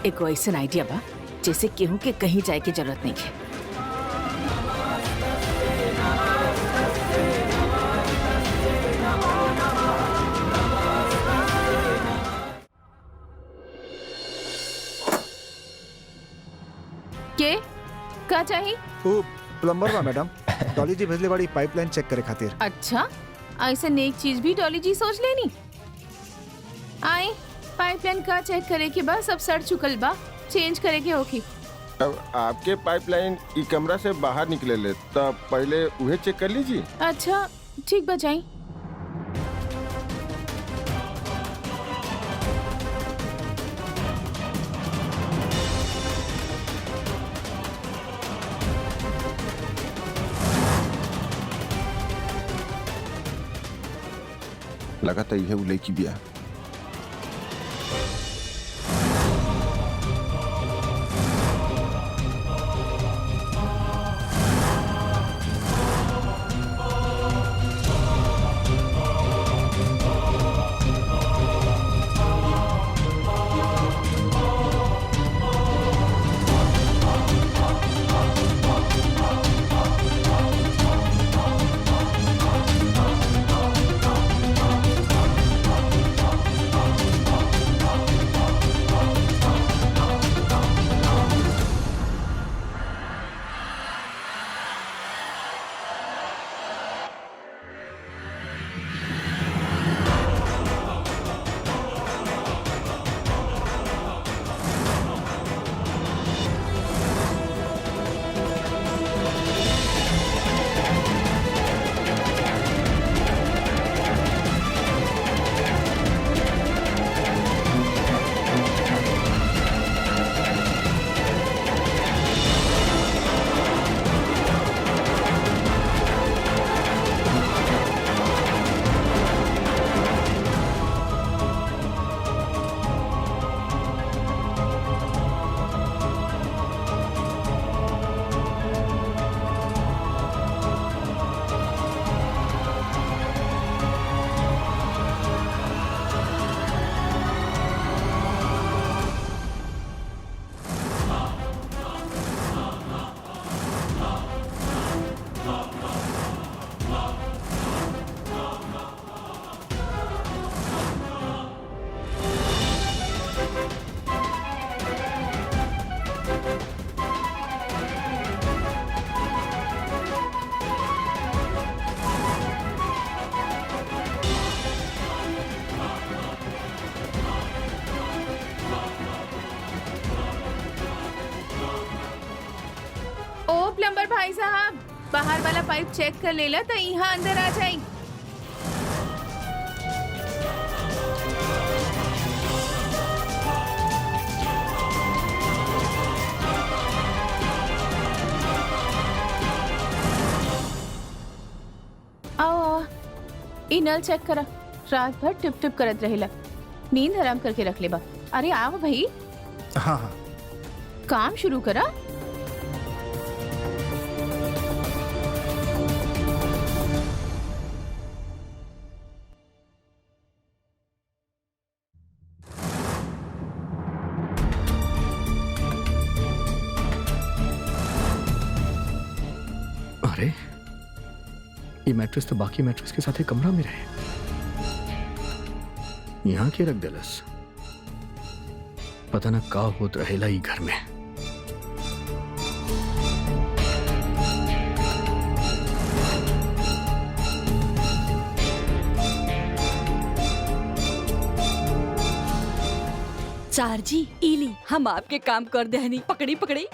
[SPEAKER 9] एक ऐसा आइडिया बा जैसे केहू के कहीं जाए की जरूरत नहीं है।
[SPEAKER 4] के का चाहिए?
[SPEAKER 10] ओ प्लम्बर बा मैडम, डॉली जी भेजले बाड़ी पाइपलाइन चेक करे खातिर।
[SPEAKER 4] अच्छा, ऐसा नेक चीज भी डॉली जी सोच लेनी। आए पाइपलाइन का चेक करे के बाद सब सड़ चुकल बा, चेंज करे के होखी।
[SPEAKER 6] अब आपके पाइपलाइन ई कमरा से बाहर निकले ले, तब पहले उहे चेक कर लीजिए।
[SPEAKER 4] अच्छा ठीक बजाई।
[SPEAKER 6] लगा तो यह उलई की बिया।
[SPEAKER 4] प्लम्बर भाई साहब, बाहर वाला पाइप चेक कर लेला तो यहाँ अंदर आ जाए। आओ ई नल चेक करा, रात भर टिप टिप करत रहेला, नींद हराम करके रख ले बा। अरे आओ भाई,
[SPEAKER 10] हाँ हाँ
[SPEAKER 4] काम शुरू करा।
[SPEAKER 5] अरे ये मैट्रेस तो बाकी मैट्रेस के साथ एक कमरा में रहे, यहाँ के रख देलस। पता ना का होत रहेला ई घर में।
[SPEAKER 8] सार जी इली हम आपके काम कर दे हनी, पकड़ी पकड़ी।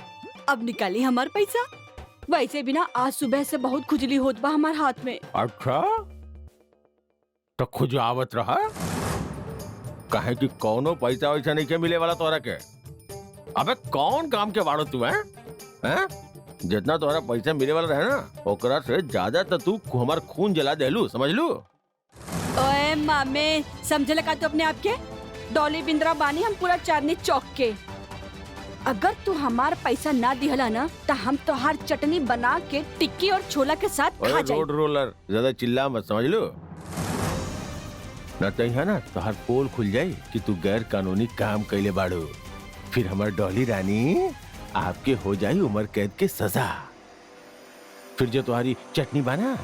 [SPEAKER 8] अब निकाली हमार पैसा। वैसे भी ना आज सुबह से बहुत खुजली होत बा हमार हाथ में।
[SPEAKER 6] अच्छा तो खुद आवत रहा कहे कि कौनो पैसा वैसा नहीं के मिले वाला तोरा के। अबे कौन काम के वाड़ो तू है? जितना तोरा पैसा मिले वाला रहे ना ओकरा से ज्यादा तो तू हमार खून जला देलू, समझ लू।
[SPEAKER 8] ओए मामे समझे लगा तो अपने आप के डॉली बिंद्रा बानी हम पूरा चांदनी चौक के। अगर तू हमार पैसा ना दिहला ना तो हम तोहार चटनी बना के टिक्की और छोला के साथ खा
[SPEAKER 6] ओए
[SPEAKER 8] जाए।
[SPEAKER 6] रोड रोलर ज्यादा चिल्ला मत, समझ लो ना तो है ना तोहार पोल खुल जाये कि तू गैर कानूनी काम कैले बाड़ू। फिर हमार डॉली रानी आपके हो जाई उम्र कैद के सजा। फिर जो तुम्हारी चटनी बना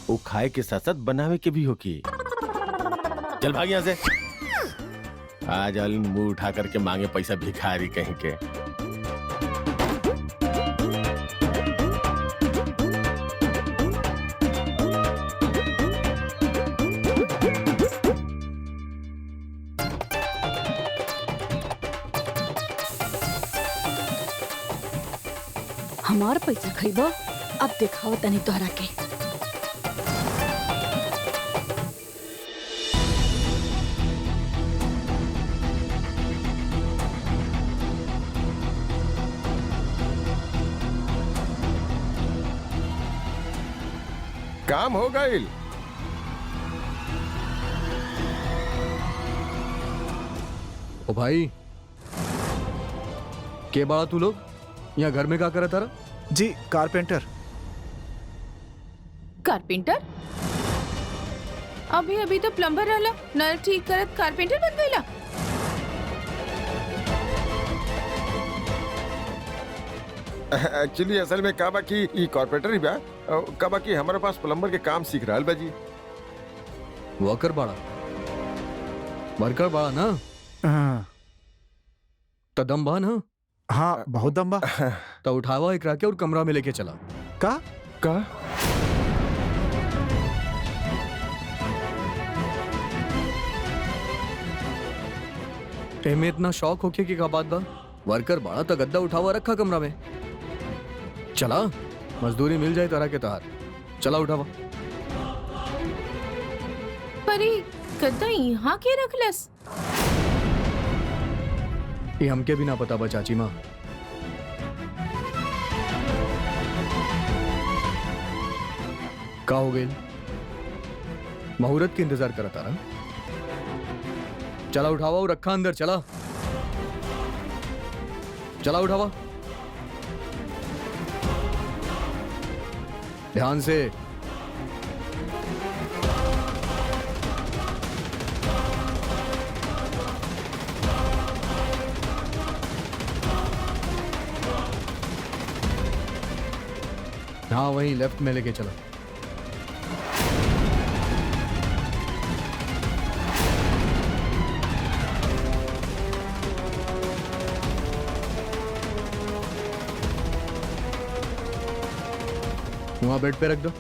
[SPEAKER 6] वो खाए के साथ साथ बनावे के भी होगी। चल भाग यहाँ से। आज मुंह उठा करके मांगे पैसा भिखारी कहीं के।
[SPEAKER 8] हमार पैसा खरीदो अब दिखाओ तनी तोहरा के।
[SPEAKER 6] काम हो गई।
[SPEAKER 5] ओ भाई के बाड़ा तू लोग यहाँ घर में क्या करा तारा?
[SPEAKER 10] जी कारपेंटर।
[SPEAKER 4] कारपेंटर? अभी अभी तो प्लम्बर रहला, नल ठीक करत कारपेंटर बन गईला।
[SPEAKER 6] एक्चुअली असल में का बाकी ई कॉर्पोरेटर ही बा, का बाकी हमारे पास प्लम्बर के काम सीख रहा बा जी।
[SPEAKER 5] वर्कर बाड़ा वर्कर बाड़ा ना
[SPEAKER 10] हाँ,
[SPEAKER 5] तो दम बा ना?
[SPEAKER 10] हाँ बहुत दम बा।
[SPEAKER 5] तो उठावा एकरा के और कमरा में लेके चला।
[SPEAKER 6] का
[SPEAKER 5] एमे इतना शौक होके कि का बात बा? वर्कर बाड़ा तो गद्दा उठावा रखा कमरा में। चला मजदूरी मिल जाए तारा के तहार। चला उठावा।
[SPEAKER 4] परी गद्दा यहाँ के रखलस?
[SPEAKER 5] ये हमके भी ना पता बा चाची माँ। का हो गई? मुहूर्त के इंतजार करा तारा। चला उठावा और रखा अंदर। चला चला उठावा ध्यान से। हाँ वहीं लेफ्ट में लेके चलो। वहां बेड पे रख दो।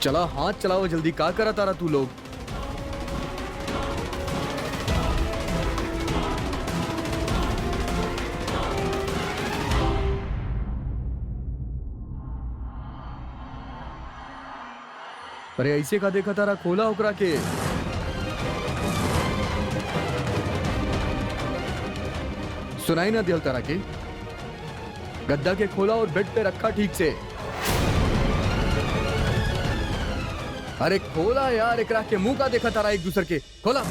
[SPEAKER 5] चला हाथ चलाओ जल्दी। का करा तारा तू लोग? अरे ऐसे का देखा तारा? खोला ओकरा के। सुनाई ना दिल तारा के? गद्दा के खोला और बेड पे रखा ठीक से। अरे खोला यार, एकरा के मुंह का देखा तारा एक दूसरे के। खोला।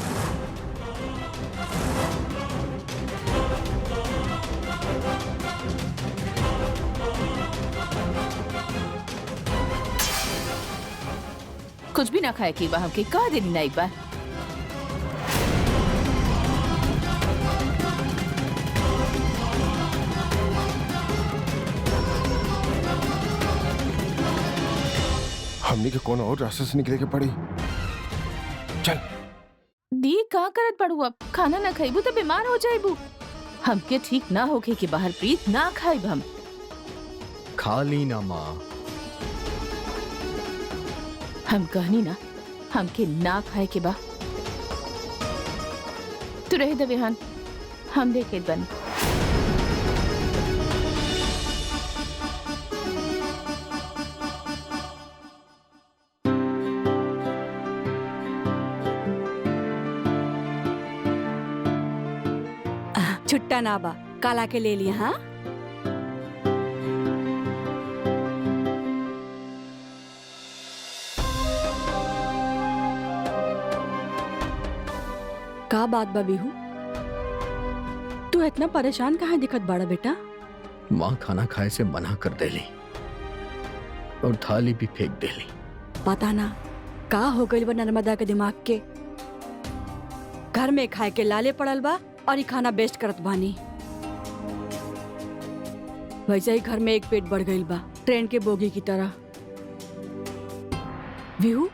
[SPEAKER 4] कुछ भी ना खाए की बा हमके का देनी ना एक बार।
[SPEAKER 6] हमने के कौन और रास्ते से निकले के पड़ी। चल
[SPEAKER 4] दी का करत पड़ू? अब खाना ना खाइबू तो बीमार हो जाइबू। हमके ठीक ना होके कि बाहर प्रीत ना खाइब हम।
[SPEAKER 5] खा ली ना माँ।
[SPEAKER 4] हम कहनी ना हमके ना खाए के बा। तू रहे दे विहान, हम देखे बन।
[SPEAKER 8] छुट्टा ना बा, काला के ले लिया। हाँ का बात बा बिहू, तू इतना परेशान काहे दिखत बाड़ा बेटा?
[SPEAKER 5] माँ खाना खाए से मना कर देली और थाली भी फेंक देली।
[SPEAKER 8] पता ना का हो गइल बा नर्मदा के दिमाग के। घर में खाए के लाले पड़ल बा और ये खाना बेस्ट करत बानी। वैसे ही घर में एक पेट बढ़ गइल बा, ट्रेन के बोगी की तरह। विहू,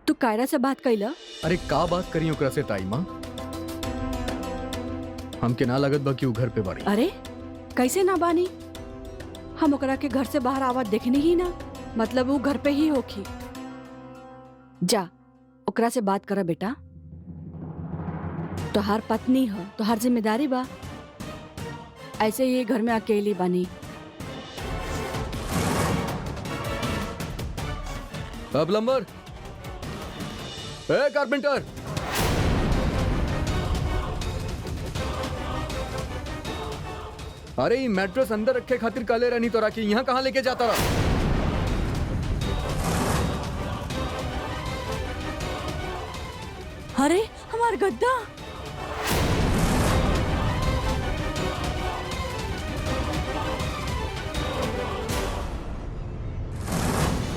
[SPEAKER 8] तू कायरा से बात कइला?
[SPEAKER 5] अरे का बात करी ओकरा से ताई माँ? हमके ना लगत बा कि वो घर पे बाड़ी।
[SPEAKER 8] अरे कैसे ना बानी, हम ओकरा के घर से बाहर आवत देखनी ही ना, मतलब वो घर पे ही होखी। जा ओकरा से बात करा बेटा, तोहार पत्नी हो, तोहार जिम्मेदारी बा। ऐसे ही घर में अकेली बानी।
[SPEAKER 5] प्लम्बर, ए कारपेंटर, अरे ये मैट्रेस अंदर रखे खातिर काले रहनी तो राखी यहाँ कहाँ लेके जाता रहा?
[SPEAKER 8] अरे हमार गद्दा,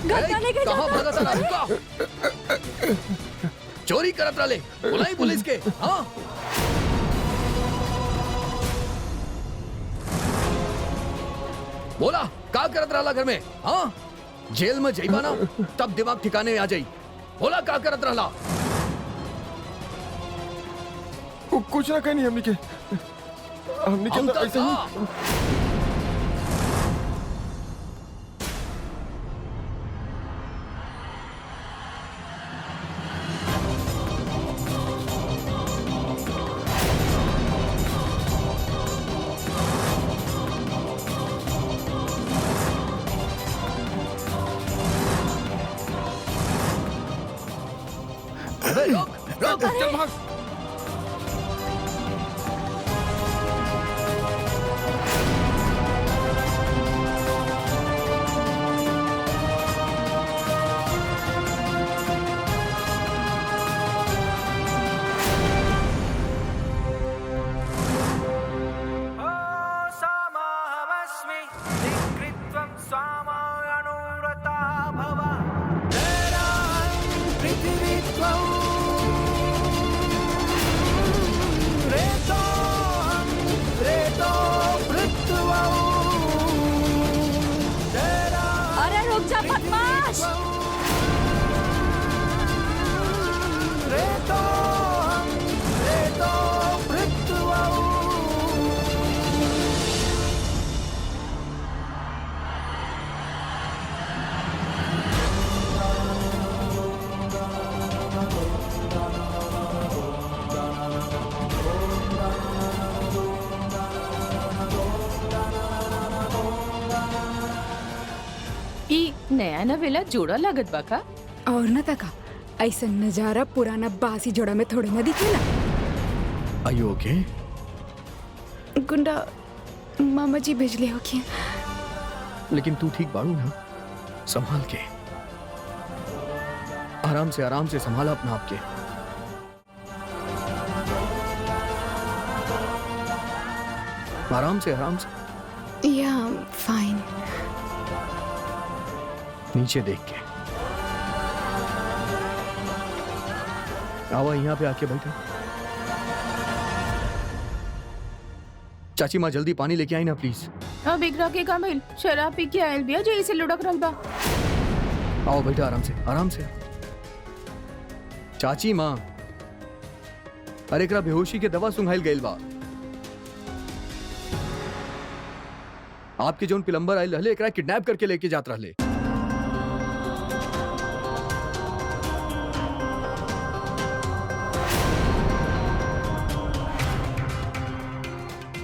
[SPEAKER 8] गद्दा लेके
[SPEAKER 5] कहाँ भागा था? रुका, चोरी करत रहा ले, बुलाई पुलिस के। हाँ बोला का करत रहा घर में? हाँ जेल में जाइबा ना तब दिमाग ठिकाने आ जाई। बोला का करत रहा?
[SPEAKER 6] कुछ ना कहनी हमने के तो ऐसे ही।
[SPEAKER 5] रोक रोक, चल भाग।
[SPEAKER 8] अरे रुक जा बदमाश।
[SPEAKER 4] नया नवेला जोड़ा लागत बा का?
[SPEAKER 1] और न तका ऐसा नजारा पुराना बासी जोड़ा में थोड़े न दिखेला।
[SPEAKER 5] Are you okay?
[SPEAKER 1] गुंडा मामा जी भेजले हो क्या?
[SPEAKER 5] लेकिन तू ठीक बाड़ू ना? संभाल के, आराम से संभाला अपना आप के। आराम से
[SPEAKER 1] या फाइन।
[SPEAKER 5] नीचे देख के। आवा यहाँ पे आके बैठो। चाची माँ जल्दी पानी लेके आई ना प्लीज।
[SPEAKER 4] अब एकरा के का भइल? शराब पी के आयल बिया जो इसे लुढ़क रहल बा।
[SPEAKER 5] आओ बेटा, आराम से। चाची माँ, अरे एकरा बेहोशी के दवा सुंघाइल गइल बा। आपके जोन प्लम्बर आइल रहले एकरा किडनैप करके लेके जात रहले।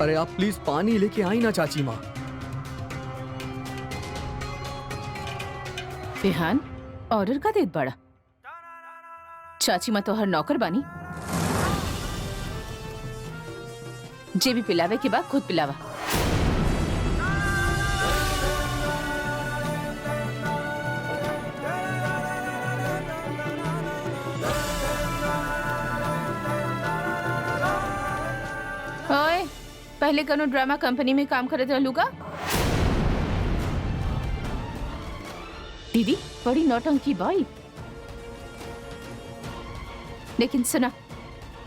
[SPEAKER 5] अरे आप प्लीज पानी लेके आई ना चाची माँ।
[SPEAKER 4] विहान ऑर्डर का देत बड़ा। चाची माँ तो हर नौकर बानी, जे भी पिलावे के बाद खुद पिलावा। ओए, पहले कनो ड्रामा कंपनी में काम करत रहलू का? दीदी बड़ी नौटंकी बाई। लेकिन सुना,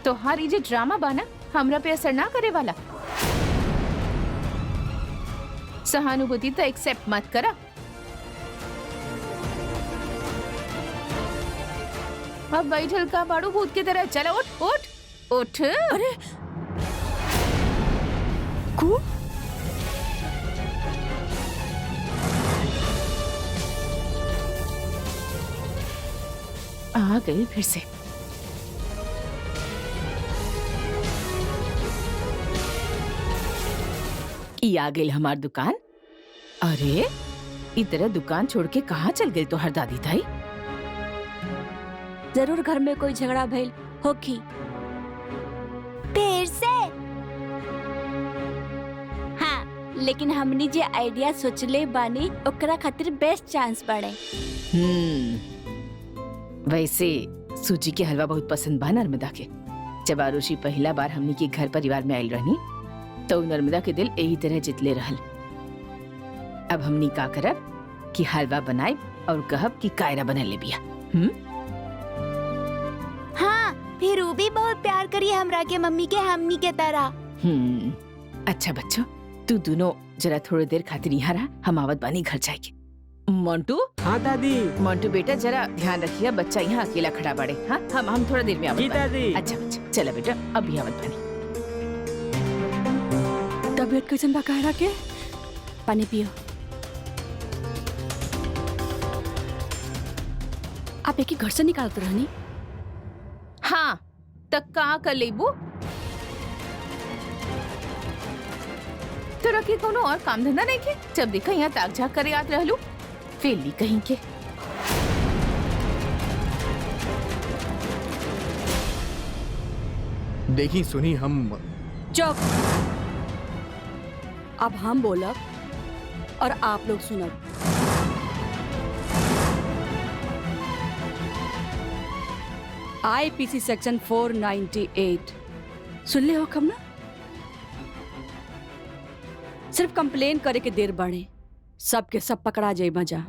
[SPEAKER 4] तो हर ये ड्रामा बाना हमरा पे असर ना करे वाला। सहानुभूति तो एक्सेप्ट मत करा। अब बैठल का बाड़ू भूत की तरह। चलो उठ उठ उठ।
[SPEAKER 8] अरे कु
[SPEAKER 4] आ गई फिर से। ई आ गई हमार दुकान। अरे इधर दुकान छोड़ के कहाँ चल गई तो हर दादी ताई?
[SPEAKER 8] जरूर घर में कोई झगड़ा भइल होखी।
[SPEAKER 2] फिर से? हाँ, लेकिन हमनी जे आइडिया सोचले बानी ओकरा खातिर बेस्ट चांस बाड़े।
[SPEAKER 4] वैसे सूजी के हलवा बहुत पसंद बा नर्मदा के। जब आरुषि पहला बार हमनी के घर परिवार में आयल रहनी तो नर्मदा के दिल यही तरह जितले रहल। अब हमनी का करब कि हलवा बनाए और कहब कि कायरा बना ले बिया।
[SPEAKER 2] हाँ, फिर वो भी बहुत प्यार करी हमरा के मम्मी के हमनी के तरह।
[SPEAKER 4] अच्छा बच्चों, तू दोनों जरा थोड़ी देर खातिर यहाँ रहा, हम आवत बानी घर जाएंगे। मोंटू।
[SPEAKER 11] हाँ दादी।
[SPEAKER 4] मोंटू बेटा जरा ध्यान रखिए, बच्चा यहाँ अकेला खड़ा पड़े। हाँ, हम थोड़ा देर में आवत बानी।
[SPEAKER 11] दादी।
[SPEAKER 4] अच्छा बच्चा, चला बेटा अभी आवत बानी।
[SPEAKER 8] तबीयत कैसन बा कायरा के? पानी पियो। आप एक ही घर से निकालत रहनी?
[SPEAKER 4] हाँ, तक का कर लेबू? तोरा के कोनो और काम धंधा नहीं के? जब देखा यहाँ ताक झाक करे आत रहलू, फेली कहीं के।
[SPEAKER 5] देखी सुनी हम।
[SPEAKER 8] चुप। अब हम बोलब और आप लोग सुनब। IPC सेक्शन 498 सुन ले हो कम ना? सिर्फ कंप्लेन करे के देर बढ़े, सबके सब पकड़ा जाए मजा।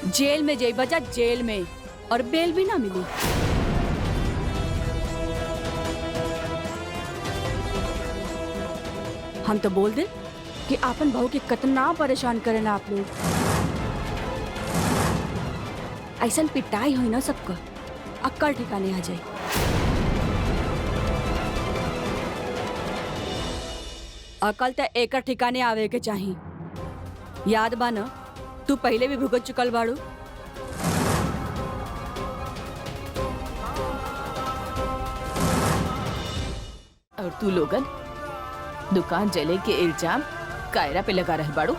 [SPEAKER 8] जेल में जाए बजा, जेल में, और बेल भी ना मिली। हम तो बोल दे कि आपन बहू के कितना परेशान करे ना आप लोग। ऐसा पिटाई हुई ना सबको, अक्कल ठिकाने आ जाए। अकल तो एक ठिकाने आवे के चाहिए। याद बा ना, तू पहले भी भुगत चुकल बाड़ू।
[SPEAKER 4] और तू लोगन दुकान जले के इल्जाम कायरा पे लगा रह बाड़ू।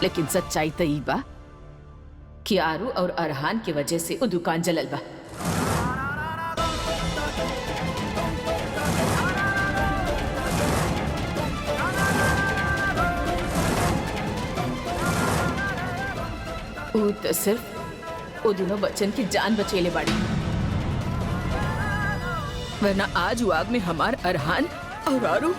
[SPEAKER 4] लेकिन सच्चाई तो ई बा कि आरू और अरहान की वजह से वो दुकान जलल बा। वो तो सिर्फ वो दोनों बच्चन की जान बचेले बाड़ी, वरना आज वो आग में हमार अरहान और आरू